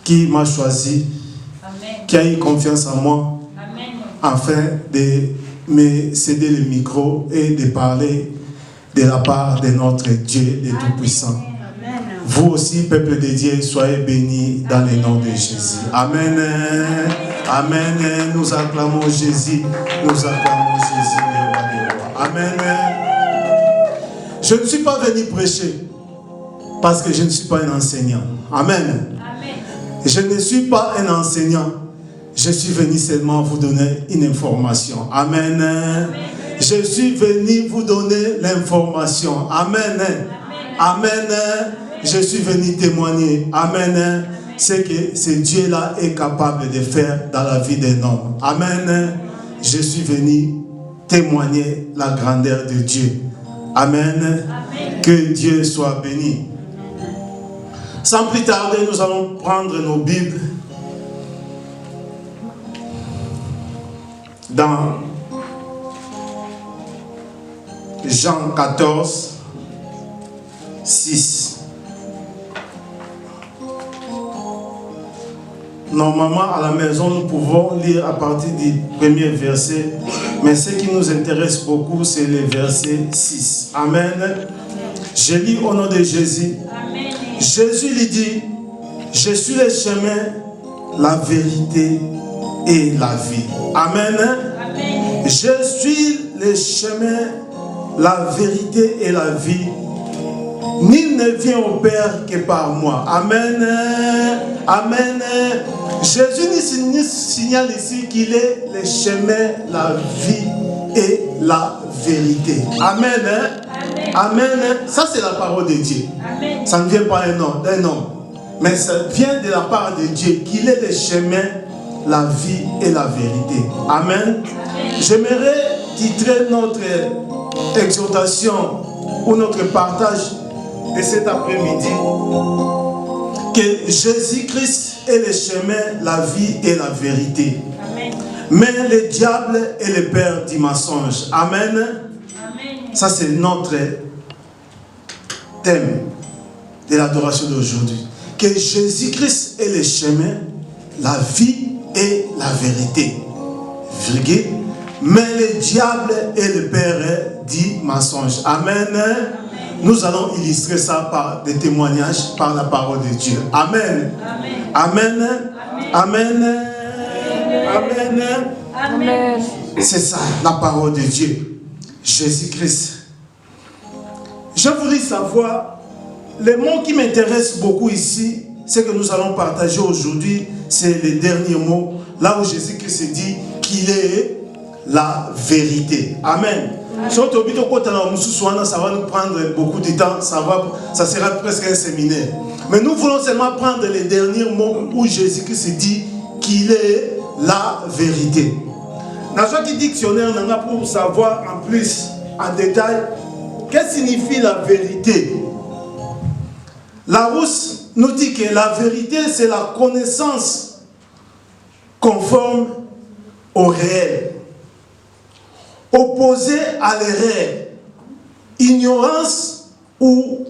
Speaker 3: qui m'a choisi, qui a eu confiance en moi, afin de me céder le micro et de parler de la part de notre Dieu, le Tout-Puissant. Vous aussi, peuple de Dieu, soyez bénis dans le nom de Jésus. Amen. Amen. Nous acclamons Jésus. Nous acclamons Jésus, le roi des rois. Amen. Je ne suis pas venu prêcher parce que je ne suis pas un enseignant. Amen. Je ne suis pas un enseignant. Je suis venu seulement vous donner une information. Amen. Je suis venu vous donner l'information. Amen. Amen. Je suis venu témoigner. Amen. Ce que ce Dieu-là est capable de faire dans la vie d'un homme. Amen. Je suis venu témoigner la grandeur de Dieu. Amen. Que Dieu soit béni. Sans plus tarder, nous allons prendre nos Bibles dans Jean 14, 6. Normalement, à la maison, nous pouvons lire à partir du premier verset, mais ce qui nous intéresse beaucoup, c'est le verset 6. Amen. Je lis au nom de Jésus. Amen. Jésus lui dit, je suis le chemin, la vérité et la vie. Amen. Amen. Je suis le chemin, la vérité et la vie. Nul ne vient au Père que par moi. Amen. Amen. Jésus nous signale ici qu'il est le chemin, la vie et la vérité. Amen. Amen. Ça, c'est la parole de Dieu. Amen. Ça ne vient pas d'un homme, mais ça vient de la part de Dieu, qu'il est le chemin, la vie et la vérité. Amen. J'aimerais titrer notre exhortation ou notre partage de cet après-midi que Jésus-Christ est le chemin, la vie et la vérité. Amen. Mais le diable est le père du mensonge. Amen. Amen. Ça, c'est notre thème de l'adoration d'aujourd'hui. Que Jésus-Christ est le chemin, la vie et la vérité. Virgule. Mais le diable et le père dit mensonge. Amen. Nous allons illustrer ça par des témoignages, par la parole de Dieu. Amen. Amen. Amen. Amen.
Speaker 2: Amen.
Speaker 3: C'est ça, la parole de Dieu. Jésus-Christ. Je voudrais savoir, les mots qui m'intéressent beaucoup ici, c'est que nous allons partager aujourd'hui, c'est les derniers mots, là où Jésus-Christ dit qu'il est la vérité. Amen. Ça va nous prendre beaucoup de temps, ça sera presque un séminaire. Mais nous voulons seulement prendre les derniers mots où Jésus-Christ dit qu'il est la vérité. Dans chaque dictionnaire, on a pour savoir en plus, en détail, qu'est-ce que signifie la vérité. Larousse nous dit que la vérité, c'est la connaissance conforme au réel, opposée à l'erreur, ignorance ou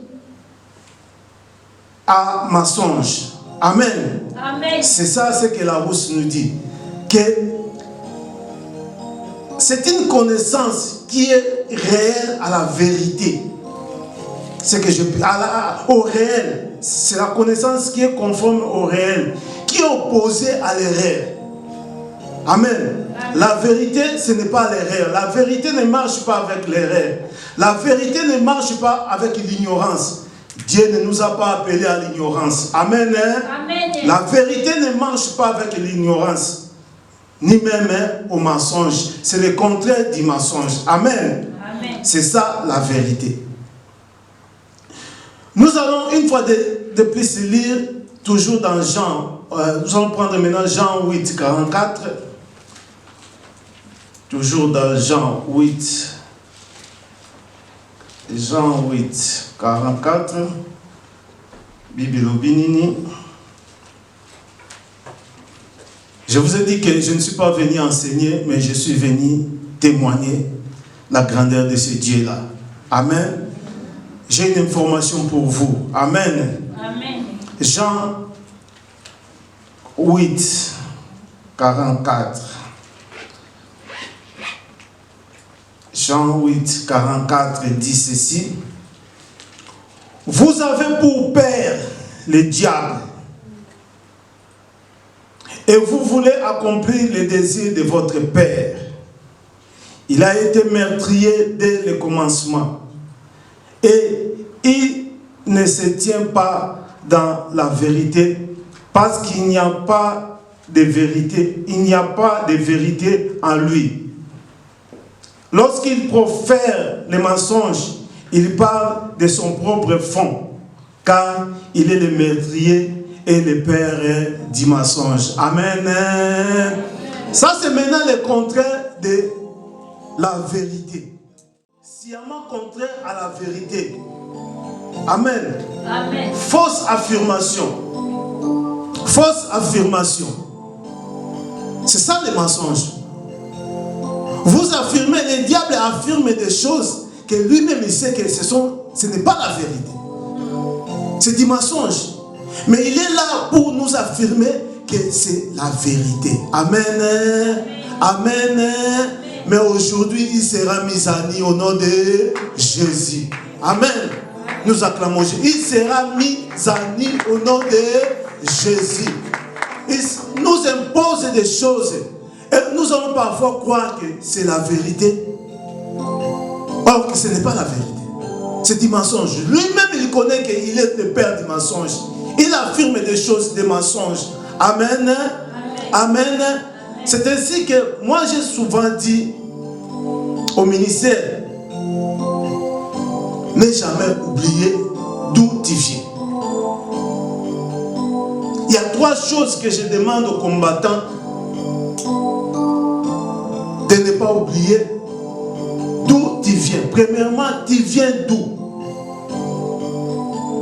Speaker 3: à mensonge. Amen.
Speaker 2: Amen.
Speaker 3: C'est ça ce que Larousse nous dit. Que c'est une connaissance qui est réelle à la vérité. C'est que au réel. C'est la connaissance qui est conforme au réel, qui est opposée à l'erreur. Amen. La vérité, ce n'est pas l'erreur. La vérité ne marche pas avec l'erreur. La vérité ne marche pas avec l'ignorance. Dieu ne nous a pas appelés à l'ignorance. Amen.
Speaker 2: Amen.
Speaker 3: La vérité ne marche pas avec l'ignorance, ni même au mensonge. C'est le contraire du mensonge. Amen.
Speaker 2: Amen.
Speaker 3: C'est ça la vérité. Nous allons une fois de plus lire, toujours dans Jean. Nous allons prendre maintenant Jean 8, 44. Toujours dans Jean 8. Jean 8, 44. Bible Binini. Je vous ai dit que je ne suis pas venu enseigner, mais je suis venu témoigner la grandeur de ce Dieu-là. Amen. J'ai une information pour vous. Amen.
Speaker 2: Amen.
Speaker 3: Jean 8, 44. Jean 8, 44 dit ceci. Vous avez pour père le diable et vous voulez accomplir les désirs de votre père. Il a été meurtrier dès le commencement et il ne se tient pas dans la vérité parce qu'il n'y a pas de vérité. Il n'y a pas de vérité en lui. Lorsqu'il profère les mensonges, il parle de son propre fond, car il est le meurtrier et le père du mensonge. Amen. Ça, c'est maintenant le contraire de la vérité. Sciemment contraire à la vérité. Amen.
Speaker 2: Amen.
Speaker 3: Fausse affirmation. Fausse affirmation. C'est ça le mensonge. Vous affirmez, le diable affirme des choses que lui-même il sait que ce n'est pas la vérité. C'est du mensonge. Mais il est là pour nous affirmer que c'est la vérité. Amen. Amen. Mais aujourd'hui, il sera mis à nu au nom de Jésus. Amen. Nous acclamons Jésus. Il sera mis à nu au nom de Jésus. Il nous impose des choses. Et nous allons parfois croire que c'est la vérité. Or que ce n'est pas la vérité. C'est du mensonge. Lui-même, il connaît qu'il est le père du mensonge. Il affirme des choses, des mensonges. Amen. Amen. Amen. C'est ainsi que moi j'ai souvent dit au ministère, ne jamais oublier d'où tu viens. Il y a trois choses que je demande aux combattants de ne pas oublier d'où tu viens. Premièrement, tu viens d'où?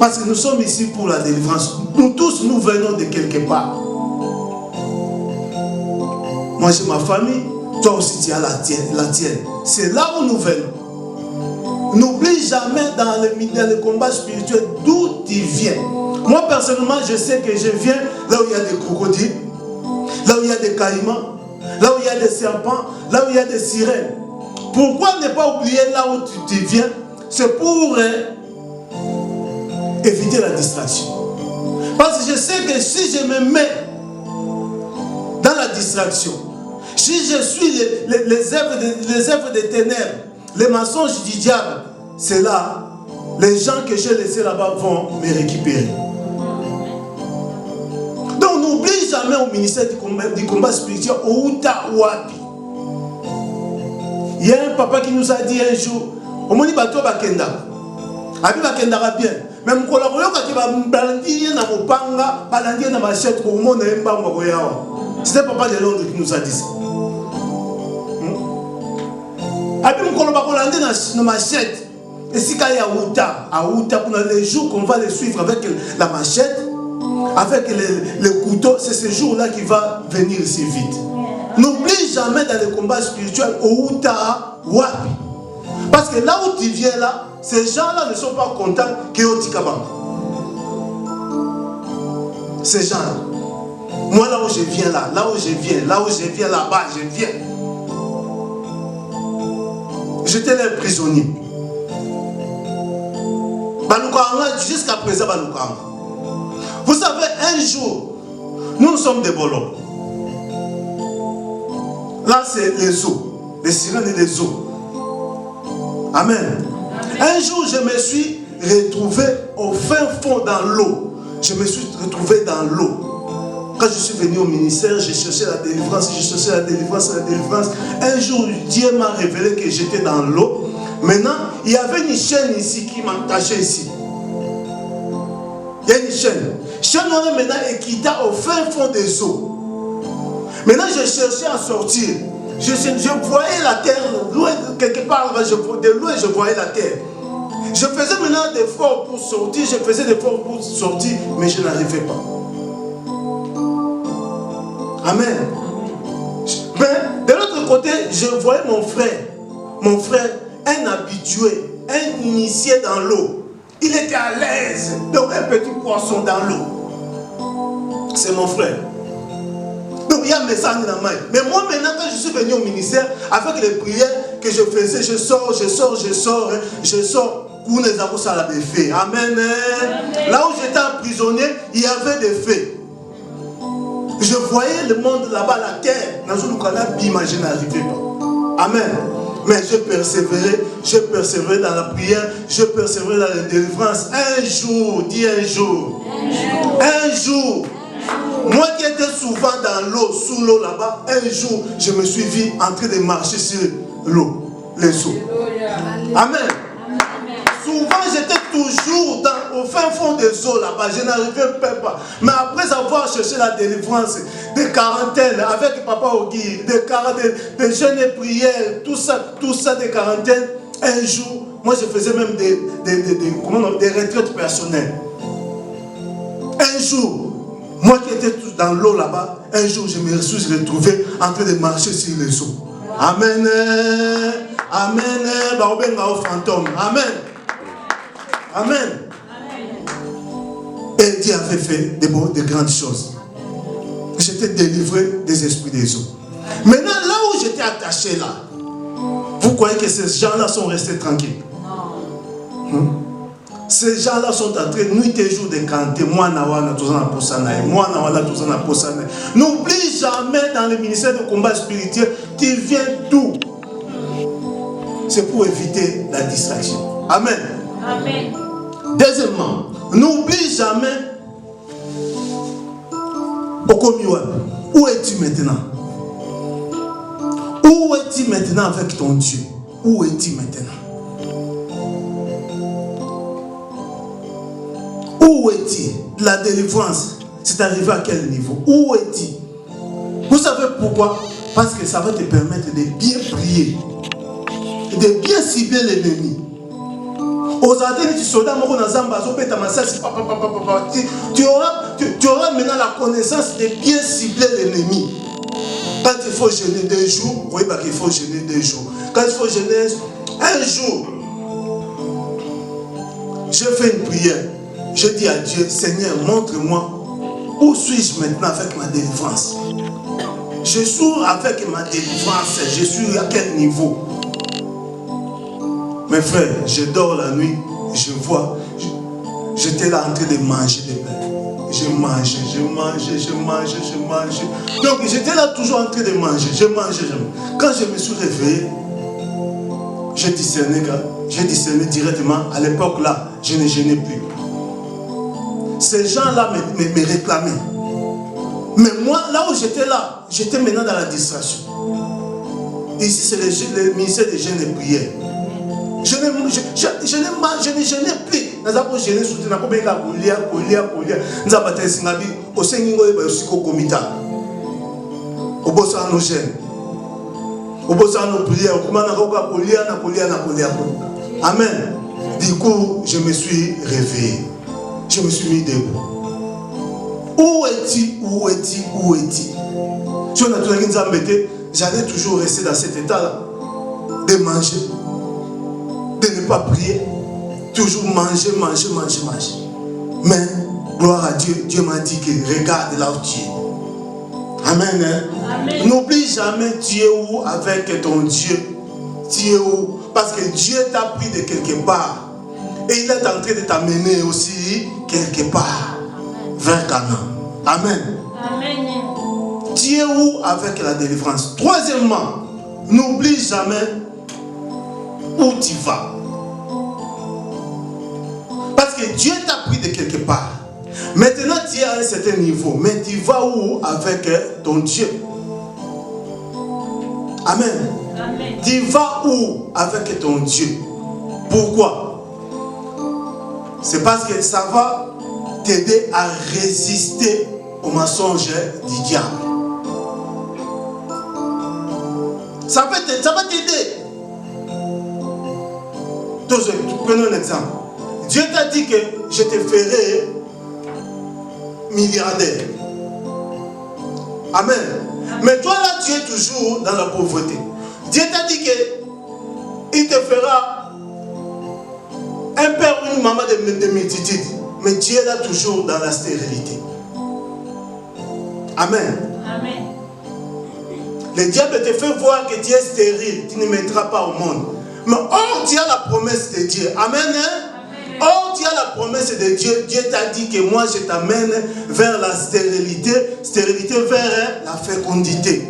Speaker 3: Parce que nous sommes ici pour la délivrance. Nous tous, nous venons de quelque part. Moi, j'ai ma famille. Toi aussi, tu as la tienne. C'est là où nous venons. N'oublie jamais dans le combat spirituel d'où tu viens. Moi personnellement, je sais que je viens là où il y a des crocodiles, là où il y a des caïmans, là où il y a des serpents, là où il y a des sirènes. Pourquoi ne pas oublier là où tu viens? C'est pour éviter la distraction. Parce que je sais que si je me mets dans la distraction, si je suis les œuvres des ténèbres, les mensonges du diable, c'est là, les gens que j'ai laissés là-bas vont me récupérer. Donc n'oublie jamais au ministère du combat spirituel, au Uta Wapi. Il y a un papa qui nous a dit un jour, au moni bato bakenda, abi bakenda bien. Même quand on a dit balandier na mopanga, balandier na machette pour mon emba mokoyao. C'était papa de Londres qui nous a dit ça. Abi mkolo bakolande na machette. Et si quand il y a Outa, pour les jours qu'on va les suivre avec la machette, avec le couteau, c'est ce jour-là qui va venir si vite. N'oublie jamais dans les combats spirituels au Outa Wapi. Parce que là où tu viens là, ces gens-là ne sont pas contents que Otikaba. Ces gens-là. Moi là où je viens là où je viens, là-bas, je viens. J'étais là prisonnier. Jusqu'à présent, vous savez, un jour, nous sommes des bolos. Là, c'est les eaux, les sirènes et les eaux. Amen. Un jour, je me suis retrouvé au fin fond dans l'eau. Je me suis retrouvé dans l'eau. Quand je suis venu au ministère, j'ai cherché la délivrance, la délivrance. Un jour, Dieu m'a révélé que j'étais dans l'eau. Maintenant, il y avait une chaîne ici qui m'attachait ici. Il y a une chaîne. Chaîne maintenant est quittée au fin fond des eaux. Maintenant, je cherchais à sortir. Je voyais la terre, loin, quelque part, de loin, je voyais la terre. Je faisais maintenant des efforts pour sortir, mais je n'arrivais pas. Amen. Mais de l'autre côté, je voyais mon frère, un habitué, un initié dans l'eau. Il était à l'aise, donc un petit poisson dans l'eau. C'est mon frère. Donc il y a un message dans la main. Mais moi maintenant, quand je suis venu au ministère, avec les prières que je faisais, je sors. Où les avons ça l'avait fait. Amen. Là où j'étais emprisonné, il y avait des faits. Je voyais le monde là-bas, la terre. Dans une canapé, je n'arrivais pas. Amen. Mais je persévérais dans la prière, je persévérais dans la délivrance. Un jour, dis un jour. Un jour. Moi qui étais souvent dans l'eau, sous l'eau là-bas, un jour, je me suis vu en train de marcher sur l'eau, les eaux. Amen. Souvent, j'étais toujours au fin fond des eaux là-bas. Je n'arrivais pas. Mais après avoir cherché la délivrance, des quarantaines, avec Papa Ogui, des jeûnes et prières, tout ça des quarantaines, un jour, moi je faisais même des retraites personnelles. Un jour, moi qui étais dans l'eau là-bas, un jour je me suis retrouvé en train de marcher sur les eaux. Amen. Amen. Baobenga au fantôme. Amen. Amen. Et Dieu avait fait de grandes choses. J'étais délivré des esprits des eaux. Maintenant, là où j'étais attaché là, vous croyez que ces gens-là sont restés tranquilles? Non. Ces gens-là sont en train, nuit et jour, de canter. N'oublie jamais dans le ministère de combat spirituel, tu viens d'où? C'est pour éviter la distraction. Amen.
Speaker 2: Amen.
Speaker 3: Deuxièmement, n'oublie jamais où es-tu maintenant? Où es-tu maintenant avec ton Dieu? Où es-tu maintenant? Où es-tu? La délivrance, c'est arrivé à quel niveau? Où es-tu? Vous savez pourquoi? Parce que ça va te permettre de bien prier, de bien cibler l'ennemi. Aux antennes du soldat, tu auras maintenant la connaissance de bien cibler l'ennemi. Quand il faut jeûner 2 jours, vous voyez qu'il faut jeûner 2 jours. Quand il faut jeûner 1 jour, j'ai fait une prière. Je dis à Dieu, Seigneur, montre-moi où suis-je maintenant avec ma délivrance. Je suis avec ma délivrance. Je suis à quel niveau? Mes frères, je dors la nuit, je vois, j'étais là en train de manger des pains. Je mangeais. Donc j'étais là toujours en train de manger. Je mangeais. Quand je me suis réveillé, j'ai discerné directement. À l'époque là, je ne jeûnais plus. Ces gens-là me réclamaient. Mais moi, là où j'étais là, j'étais maintenant dans la distraction. Ici, c'est le ministère des jeûnes et prières. Je ne jeûnais plus. Nous avons jeûné sous la combien nous avons battu Singabi au Séningo et au Siko Komita. Au Bossa nos jeunes. Au Bossa nos prières. Au Kumana Roka Kolia. Amen. Du coup, je me suis réveillé. Je me suis mis debout. Où est-il? Si on a tout embêté, j'allais toujours rester dans cet état-là. De manger. De ne pas prier. Toujours manger. Mais, gloire à Dieu, Dieu m'a dit que regarde là où tu es. Amen. Amen. N'oublie jamais tu es où avec ton Dieu. Tu es où? Parce que Dieu t'a pris de quelque part. Et il est en train de t'amener aussi quelque part. Vers Canaan. Amen. Amen. Tu es où avec la délivrance? Troisièmement, n'oublie jamais où tu vas. Parce que Dieu t'a pris de quelque part. Maintenant, tu es à un certain niveau. Mais tu vas où avec ton Dieu? Amen. Amen. Tu vas où avec ton Dieu? Pourquoi? C'est parce que ça va t'aider à résister aux mensonges du diable. Ça va t'aider. Prenons un exemple. Dieu t'a dit que je te ferai milliardaire. Amen. Mais toi là, tu es toujours dans la pauvreté. Dieu t'a dit qu'il te fera un père ou une maman de multitude. Mais tu es là toujours dans la stérilité. Amen. Amen. Le diable te fait voir que tu es stérile. Tu ne mettras pas au monde. Mais or, tu as la promesse de Dieu. Amen. Amen. Or, tu as la promesse de Dieu. Dieu t'a dit que moi, je t'amène vers la stérilité. Stérilité vers la fécondité.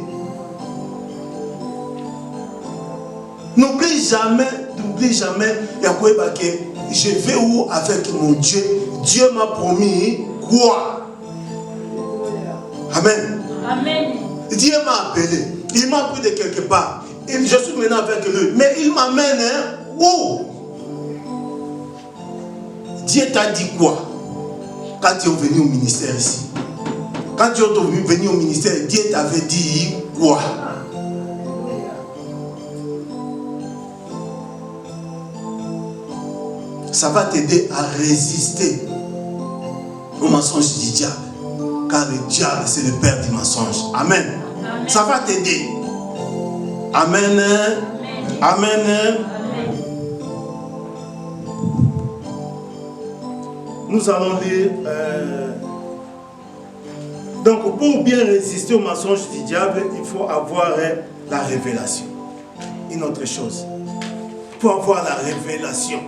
Speaker 3: N'oublie jamais, Yakoeba, que je vais où avec mon Dieu. Dieu m'a promis quoi? Amen. Amen. Dieu m'a appelé. Il m'a pris de quelque part. Et je suis maintenant avec lui. Mais il m'amène où? Dieu t'a dit quoi? Quand tu es venu au ministère ici. Quand tu es venu au ministère, Dieu t'avait dit quoi? Ça va t'aider à résister au mensonge du diable. Car le diable, c'est le père du mensonge. Amen. Amen. Ça va t'aider. Amen. Amen. Amen. Amen. Nous allons lire. Donc, pour bien résister au mensonge du diable, il faut avoir la révélation. Une autre chose. Il faut avoir la révélation.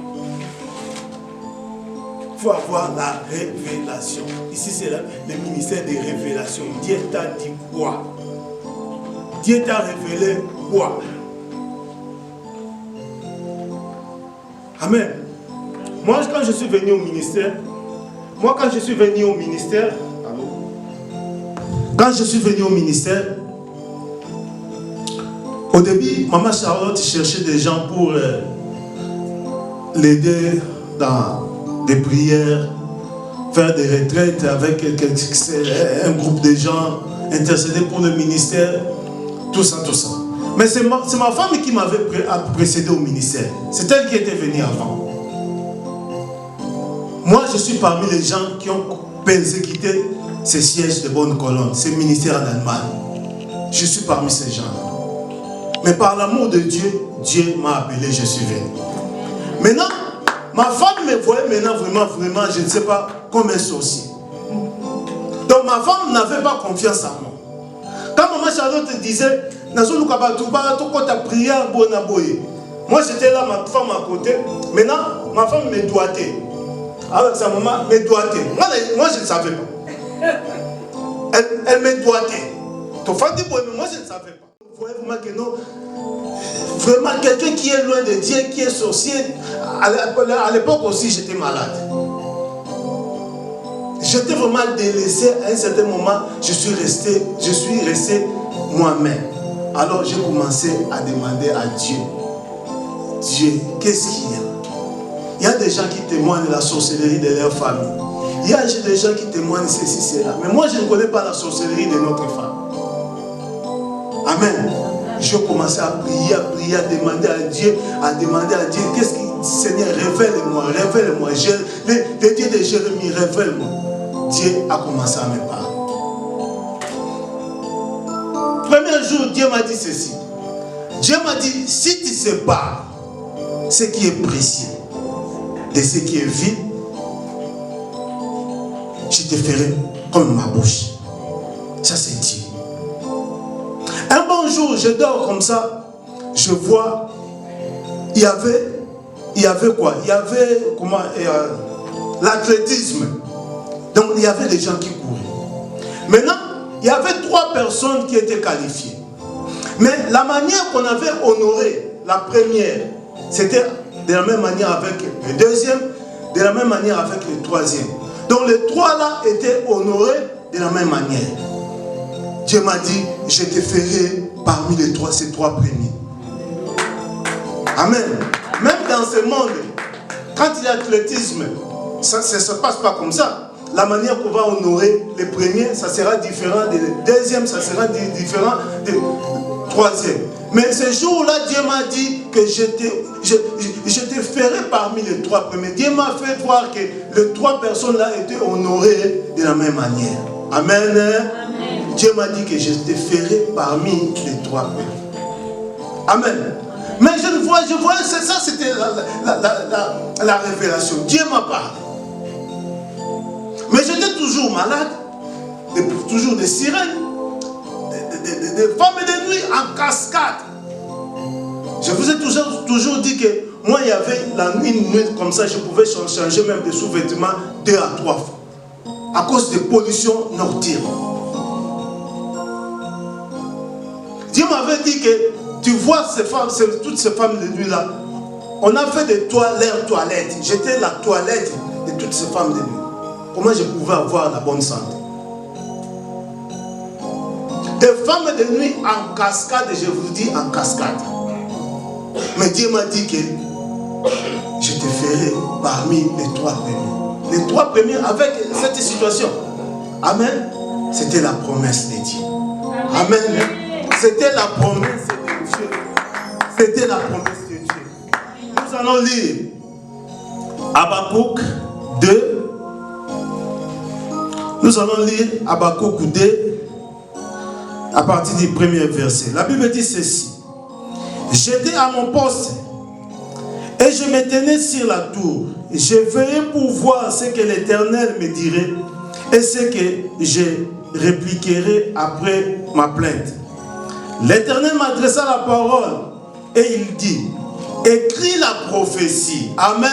Speaker 3: Il faut avoir la révélation. Ici, c'est le ministère des révélations. Dieu t'a dit quoi? Dieu t'a révélé quoi? Amen. Moi, quand je suis venu au ministère, au début, Maman Charlotte cherchait des gens pour l'aider dans des prières, faire des retraites avec un groupe de gens, intercéder pour le ministère, tout ça. Mais c'est ma femme qui m'avait précédé au ministère. C'est elle qui était venue avant. Moi, je suis parmi les gens qui ont persécuté ces sièges de bonne colonne, ces ministères en Allemagne. Je suis parmi ces gens-là. Mais par l'amour de Dieu, Dieu m'a appelé, je suis venu. Maintenant, ma femme me voyait maintenant vraiment, je ne sais pas, comme un sorcier. Donc ma femme n'avait pas confiance en moi. Quand maman Charlotte disait, moi j'étais là, ma femme à côté. Maintenant, ma femme me doigtait. Avec sa maman, me doigtait. Moi je ne savais pas. Elle me doigtait. Moi je ne savais pas. Vous voyez vraiment que non. Vraiment, quelqu'un qui est loin de Dieu, qui est sorcier. À l'époque aussi, j'étais malade. J'étais vraiment délaissé. À un certain moment, je suis resté moi-même. Alors j'ai commencé à demander à Dieu. Dieu, qu'est-ce qu'il y a? Il y a des gens qui témoignent de la sorcellerie de leur famille. Il y a des gens qui témoignent ceci, cela. Mais moi, je ne connais pas la sorcellerie de notre femme. Amen. Je commençais à prier, à demander à Dieu, qu'est-ce que, Seigneur, révèle-moi. Le Dieu de Jérémie, révèle-moi. Dieu a commencé à me parler. Premier jour, Dieu m'a dit ceci. Dieu m'a dit, si tu sépares ce qui est précieux de ce qui est vide, je te ferai comme ma bouche. Ça, c'est Dieu. Un bon jour, je dors comme ça, je vois, il y avait quoi? Il y avait l'athlétisme. Donc, il y avait des gens qui couraient. Maintenant, il y avait 3 personnes qui étaient qualifiées. Mais la manière qu'on avait honoré la première, c'était de la même manière avec le deuxième, de la même manière avec le troisième. Donc les 3 là étaient honorés de la même manière. Dieu m'a dit, je te ferai parmi ces 3 premiers. Amen. Même dans ce monde, quand il y a l'athlétisme, ça ne se passe pas comme ça. La manière qu'on va honorer les premiers, ça sera différent du deuxième, ça sera différent du troisième. Mais ce jour-là, Dieu m'a dit que je te ferai parmi les 3 premiers. Dieu m'a fait voir que les 3 personnes-là étaient honorées de la même manière. Amen. Amen. Dieu m'a dit que je te ferai parmi les 3 premiers. Amen. Mais je voyais, c'est ça, c'était la révélation. Dieu m'a parlé. Mais j'étais toujours malade, toujours des sirènes, des femmes et des nuits en cascade. Je vous ai toujours dit que moi, il y avait une nuit comme ça, je pouvais changer même de sous-vêtements 2 à 3 fois. À cause des pollutions nocturnes. Dieu m'avait dit que, tu vois toutes ces femmes de nuit là, on a fait de toi leur toilette. J'étais la toilette de toutes ces femmes de nuit. Comment je pouvais avoir la bonne santé? Des femmes de nuit en cascade, je vous dis en cascade. Mais Dieu m'a dit que je te ferai parmi les 3 premiers. Les 3 premiers avec cette situation. Amen. C'était la promesse de Dieu. Amen. C'était la promesse de Dieu. C'était la promesse de Dieu. Nous allons lire Habakkuk 2. Nous allons lire Habakkuk 2 à partir du premier verset. La Bible dit ceci. J'étais à mon poste et je me tenais sur la tour. Je veillais pour voir ce que l'Éternel me dirait et ce que je répliquerai après ma plainte. L'Éternel m'adressa la parole et il dit, écris la prophétie. Amen.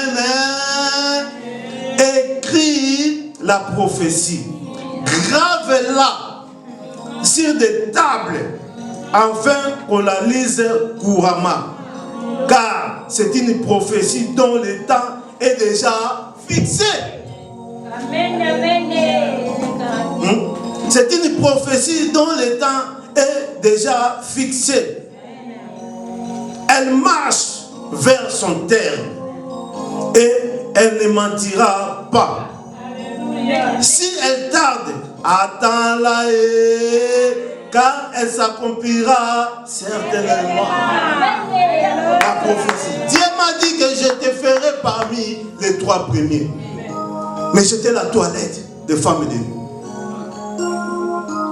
Speaker 3: Écris la prophétie. Grave-la sur des tables afin qu'on la lise couramment. Car c'est une prophétie dont le temps est déjà fixé.
Speaker 2: Amen, amen.
Speaker 3: C'est une prophétie dont le temps est déjà fixé. Elle marche vers son terme et elle ne mentira pas. Si elle tarde, attends-la, car elle s'accomplira certainement. La prophétie. Dieu m'a dit que je te ferai parmi les 3 premiers. Mais j'étais la toilette des femmes et des nuits.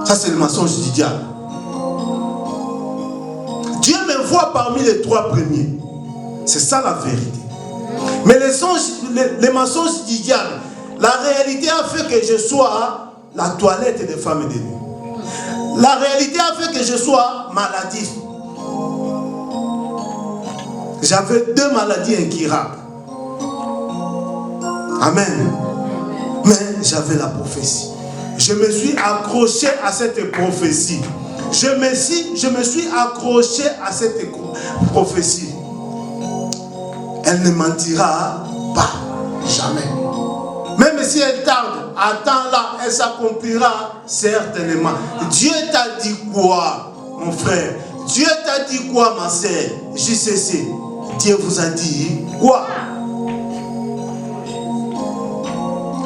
Speaker 3: Ça, c'est le mensonge du diable. Dieu me voit parmi les 3 premiers. C'est ça la vérité. Mais le les mensonges du diable. La réalité a fait que je sois la toilette des femmes et des nuits. La réalité a fait que je sois maladif. J'avais 2 maladies incurables. Amen. Mais j'avais la prophétie. Je me suis accroché à cette prophétie. Je me suis accroché à cette prophétie. Elle ne mentira pas. Jamais. Même si elle tarde, attends-la, elle s'accomplira certainement. Dieu t'a dit quoi, mon frère? Dieu t'a dit quoi, ma sœur? JCC. Dieu vous a dit quoi?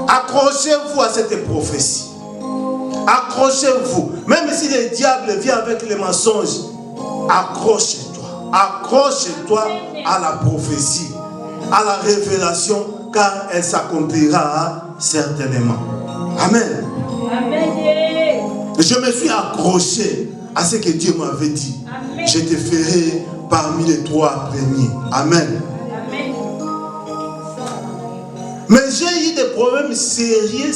Speaker 3: Accrochez-vous à cette prophétie. Accrochez-vous. Même si le diable vient avec les mensonges, accroche-toi. Accroche-toi à la prophétie, à la révélation, car elle s'accomplira certainement. Amen. Amen. Je me suis accroché à ce que Dieu m'avait dit. Amen. Je te ferai parmi les 3 premiers. Amen. Amen. Mais j'ai eu des problèmes sérieux.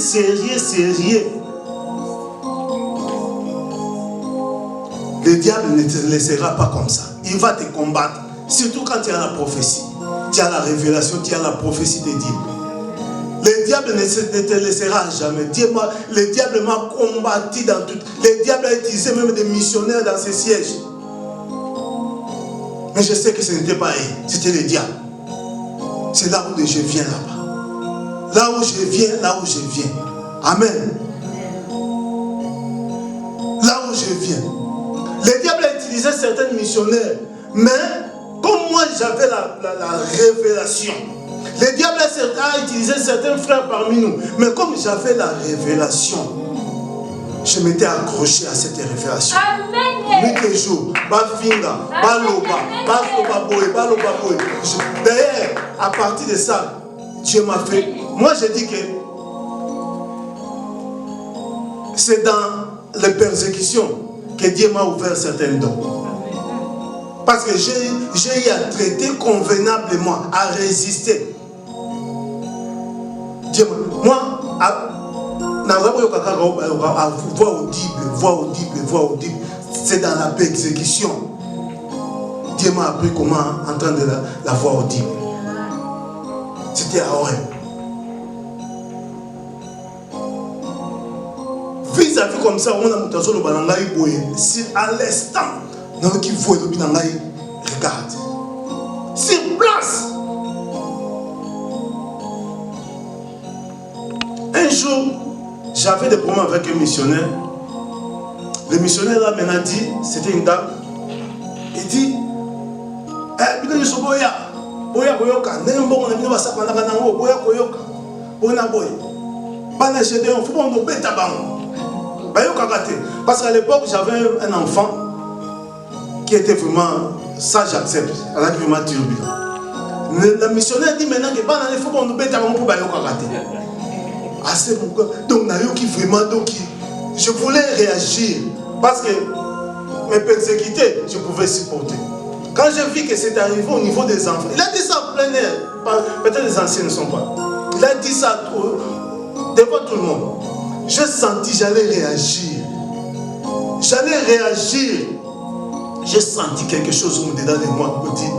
Speaker 3: Le diable ne te laissera pas comme ça. Il va te combattre. Surtout quand tu as la prophétie. Tu as la révélation, tu as la prophétie de Dieu. Le diable ne te laissera jamais. Le diable m'a combattu dans tout. Le diable a utilisé même des missionnaires dans ses sièges. Mais je sais que ce n'était pas eux, c'était le diable. C'est là où je viens là-bas. Là où je viens. Amen. Là où je viens. Le diable a utilisé certains missionnaires, mais comme moi j'avais la révélation, le diable a utilisé certains frères parmi nous, mais comme j'avais la révélation, je m'étais accroché à cette révélation. Amen. Tous les jours, Bafinga, Baloba, Boy. D'ailleurs, à partir de ça, Dieu m'a fait. Moi je dis que c'est dans les persécutions que Dieu m'a ouvert certains dons. Parce que j'ai eu à traiter convenablement, à résister. Dieu, moi, voix audible, c'est dans la persécution. Dieu m'a appris comment entendre la voix audible. C'était à Horeb. Vis-à-vis comme ça, on a monté sur le balangaï boye. C'est à l'instant, dans qui voit le balangaï, regarde. Sur place. Un jour, j'avais des problèmes avec un missionnaire. Le missionnaire là m'a dit, c'était une dame. Il dit, eh, bien sûr, boya boyoka, n'importe on a mis ma sape en aganango, boya boyoka, boya boy. Bana chédé, on faut pas nous bêta bang. Parce qu'à l'époque, j'avais un enfant qui était vraiment, ça j'accepte, elle a vraiment turbulent. Le missionnaire dit maintenant que il faut qu'on nous bête avant pour donc, vraiment, je voulais réagir parce que mes persécutés, je pouvais supporter. Quand j'ai vu que c'est arrivé au niveau des enfants, il a dit ça en plein air, peut-être les anciens ne sont pas. Il a dit ça devant tout le monde. J'ai senti, j'allais réagir. J'ai senti quelque chose au dedans de moi qui dit,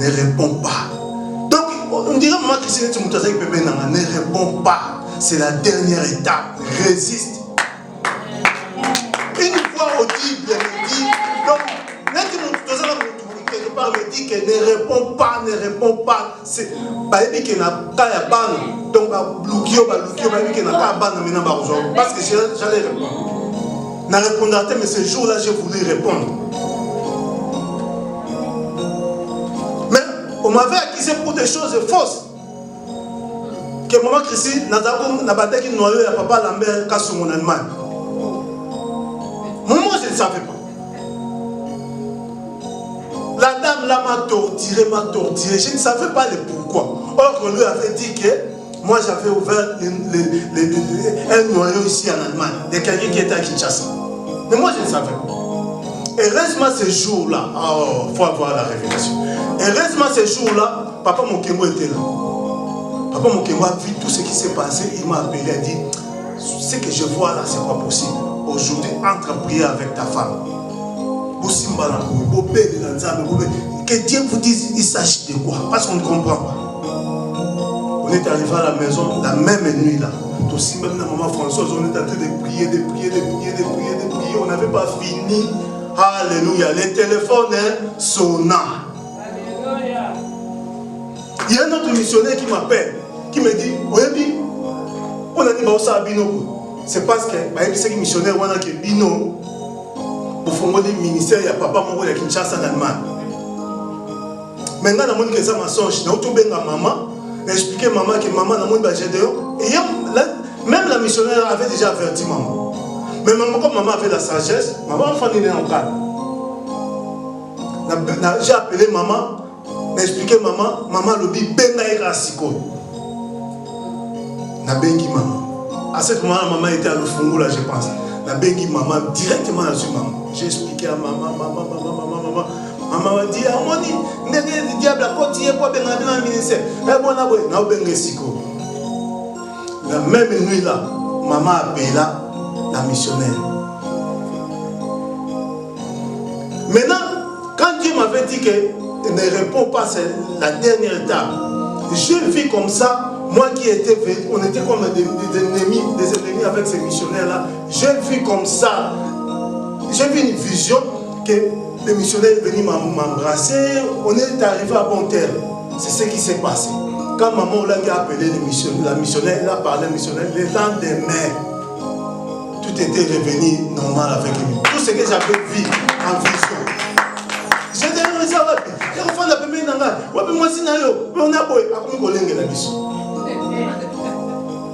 Speaker 3: ne réponds pas. Donc, on dirait, maman Christine, ne réponds pas. C'est la dernière étape. Résiste. Une voix audible me dit, donc, quelque part me dit que ne réponds pas. C'est parce que j'allais répondre. Je répondrai, mais ce jour-là, je voulais répondre. Mais on m'avait accusé pour des choses fausses. Que maman Christine n'a pas dit qu'il noyait à papa Lambert quand sur mon Allemagne. Moi, je ne savais pas. La dame là m'a torturé. Je ne savais pas le pourquoi. Or, on lui avait dit que moi j'avais ouvert un noyau ici en Allemagne, de quelqu'un qui était à Kinshasa. Mais moi je ne savais pas. Heureusement ce jour-là, il faut avoir la révélation. Heureusement ce jour-là, papa Mokemo était là. Papa Mokemwa a vu tout ce qui s'est passé. Il m'a appelé, il a dit, ce que je vois là, c'est pas possible. Aujourd'hui, entre à prier avec ta femme. Que Dieu vous dise, il s'agit de quoi? Parce qu'on ne comprend pas. On est arrivé à la maison la même nuit là. Aussi même la maman Françoise, on est en train de prier. On n'avait pas fini. Alléluia. Les téléphones sonnant. Il y a un autre missionnaire qui m'appelle, qui me dit, oui, on a dit, c'est parce que les missionnaires, on a dit, Bino, pour faire le ministère, il y a papa, mon qui Kinshasa, en Allemagne. Maintenant, on a dit que ça m'a songe, on a dit que maman, expliqué maman que maman n'a pas de Gédéon. Et même la missionnaire avait déjà averti maman. Mais maman, comme maman avait la sagesse, maman a fait un cas. J'ai appelé maman, j'ai expliqué maman, maman lobby benga et rasiko. Na bengi maman. À ce moment, maman était à l'Ofungo là, je pense. Na bengi maman directement à la maman. J'ai expliqué à maman. Maman m'a dit, Amoni, n'est-ce pas diable à côté, pour bien dans le ministère. Eh bon, là, na benga siko. La même nuit là, maman a appelé la missionnaire. Maintenant, quand Dieu m'avait dit qu'il ne répond pas, c'est la dernière étape. Je vis comme ça, moi qui étais, on était comme des ennemis avec ces missionnaires-là. Je vis comme ça. J'ai vu une vision que les missionnaires sont venus m'embrasser. On est arrivé à bon terme. C'est ce qui s'est passé. Quand maman l'a appelé la missionnaire, elle a parlé missionnaire, le lendemain, tout était revenu normal avec lui. Tout ce que j'avais vu en vision. J'ai dit, ça va bien. Il faut faire la première langue. Moi, si on a beau,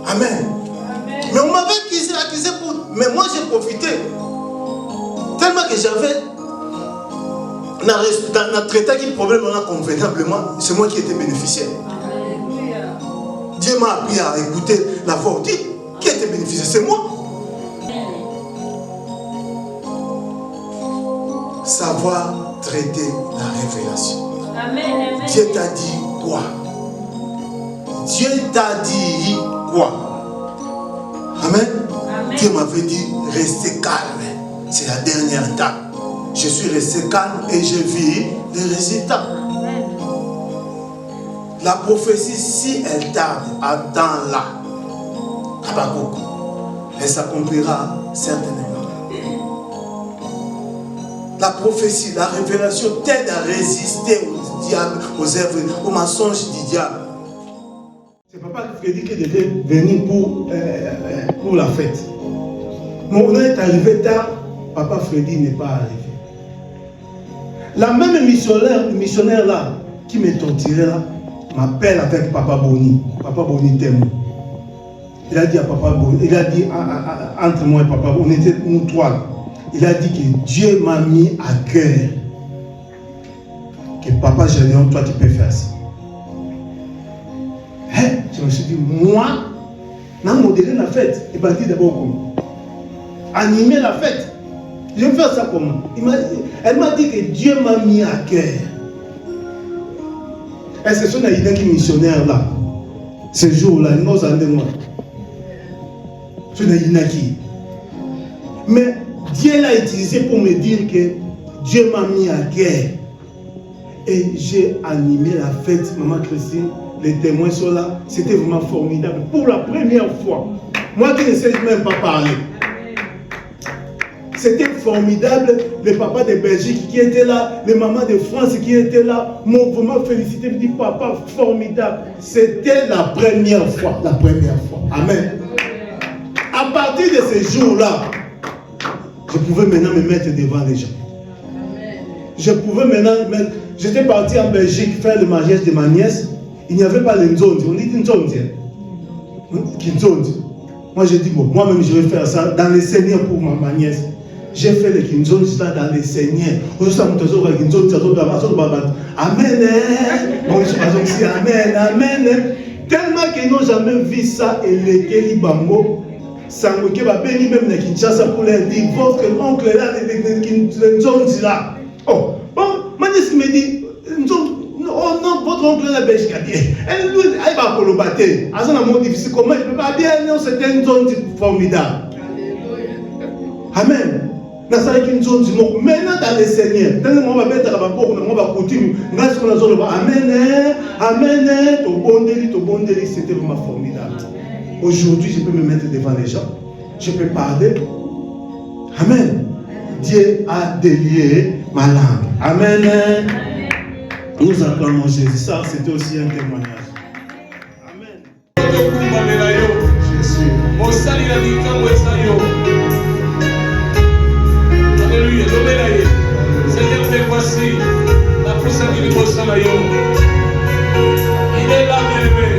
Speaker 3: Amen. Mais on m'avait accusé pour. Mais moi, j'ai profité. Tellement que j'avais. Dans notre traité qui problème convenablement, c'est moi qui étais bénéficiaire. Dieu m'a appris à écouter la voix. Qui était bénéficiaire? C'est moi. Savoir traiter la révélation.
Speaker 2: Amen.
Speaker 3: Dieu t'a dit quoi? Dieu t'a dit quoi? Amen. Dieu m'avait dit restez calme. C'est la dernière étape. Je suis resté calme et je vis les résultats.
Speaker 2: Amen.
Speaker 3: La prophétie, si elle tarde, attends-la. Elle s'accomplira certainement. La prophétie, la révélation t'aide à résister au diable, aux œuvres, aux mensonges du diable. C'est papa Frédéric qui devait venir pour la fête. Mais on est arrivé tard, papa Freddy n'est pas arrivé. La même missionnaire là, qui me torturait là, m'appelle avec papa Boni. Papa Boni t'aime. Il a dit à papa Boni, il a dit entre moi et papa Boni, on était nous trois. Il a dit que Dieu m'a mis à cœur que papa Généon, toi tu peux faire ça. Je me suis dit, moi, je vais modérer la fête. Il m'a dit d'abord comment? Animer la fête. Je vais faire ça comment? Elle m'a dit que Dieu m'a mis à cœur. Et c'est son qui missionnaire là. Ce jour-là, il nous a dit moi. Ce qui. Mais Dieu l'a utilisé pour me dire que Dieu m'a mis à cœur. Et j'ai animé la fête, maman Christine. Les témoins sont là. C'était vraiment formidable. Pour la première fois. Moi qui ne sais même pas parler. C'était formidable. Les papas de Belgique qui étaient là, les mamans de France qui étaient là, m'ont vraiment félicité. Ils me disent, papa, formidable. C'était la première fois. La première fois. Amen. À partir de ce jour-là, je pouvais maintenant me mettre devant les gens. Je pouvais maintenant mettre. J'étais parti en Belgique faire le mariage de ma nièce. Il n'y avait pas les Nzondi. On dit Nzondi. Moi j'ai dit, bon, moi-même je vais faire ça dans les Seigneurs pour ma nièce. J'ai fait les Kinzonzi là dans les Seigneurs. Amen. Amen. Tellement qu'ils n'ont jamais vu ça et les Kelibango. Sangoke va bénir même les Kinshasa pour leur dire, votre oncle là, les Nzondi là. Oh, bon, ma nièce me dit, oh non, votre votre oncle la bêche qui a dit, elle va colobater. À un moment difficile, comment il peut pas bien, non, c'était une zone formidable. Amen. Une zone du monde. Maintenant dans le Seigneur, dans le moment où on va mettre à la porte, on va continuer. Grâce à la zone, amen, amen, ton bondeli, c'était vraiment formidable. Aujourd'hui, je peux me mettre devant les gens, je peux parler. Amen. Dieu a délié ma langue. Amen. Nous acclamons Jésus. Ça, c'était aussi un témoignage. Amen. Jésus.
Speaker 4: Alléluia. Seigneur, me voici. La pousse à lui, il est là, bien-aimé.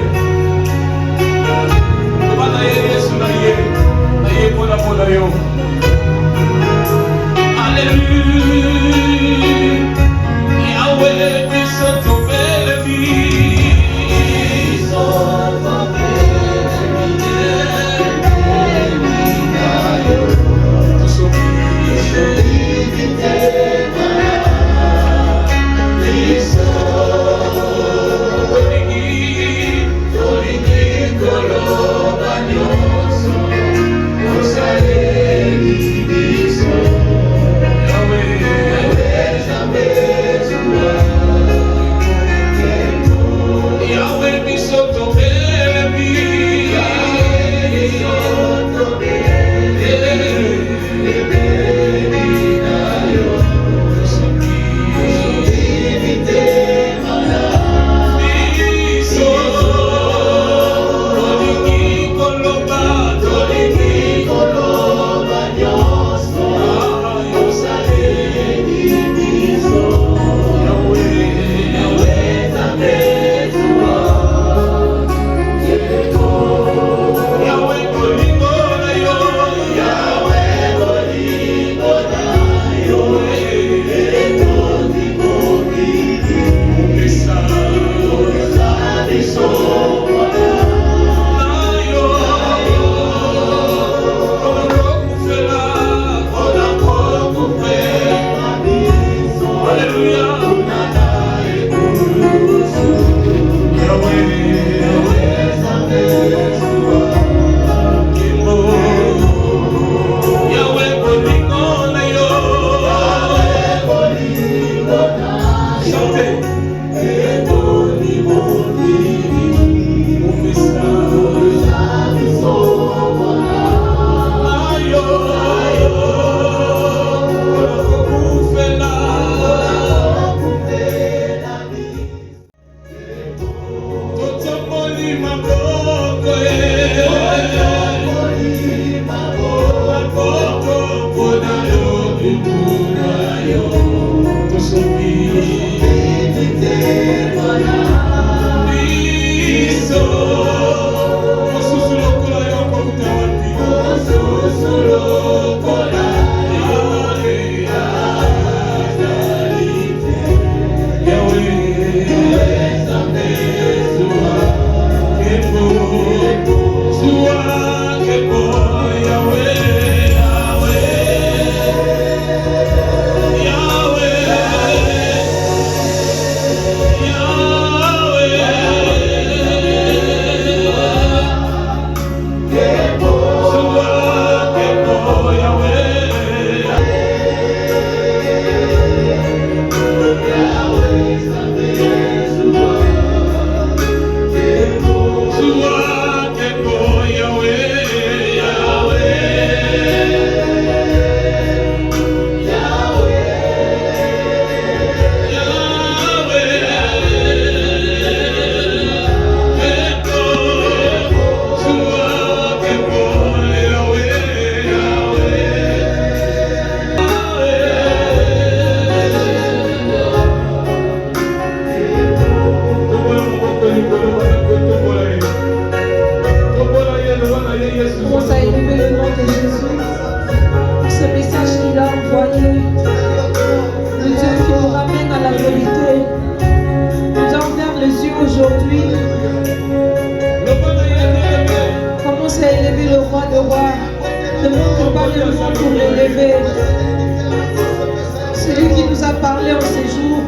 Speaker 1: celui qui nous a parlé en ces jours,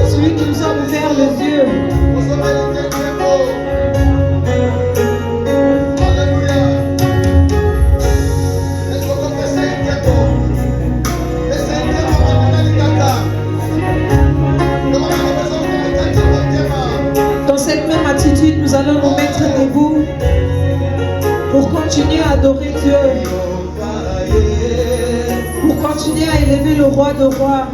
Speaker 1: celui qui nous a ouvert les yeux. Dans cette même attitude, nous allons nous mettre debout pour continuer à adorer Dieu, pour continuer à élever le roi de rois.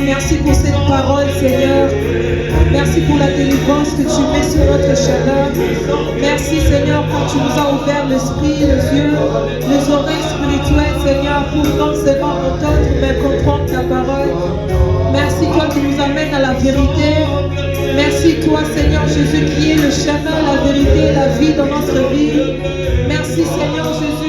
Speaker 1: Merci pour cette parole, Seigneur. Merci pour la délivrance que tu mets sur notre chacun. Merci, Seigneur, quand tu nous as ouvert l'esprit, les yeux, les oreilles spirituelles, Seigneur, pour non seulement entendre, mais comprendre ta parole. Merci, toi qui nous amènes à la vérité. Merci, toi, Seigneur Jésus, qui est le chemin, la vérité, la vie dans notre vie. Merci, Seigneur Jésus.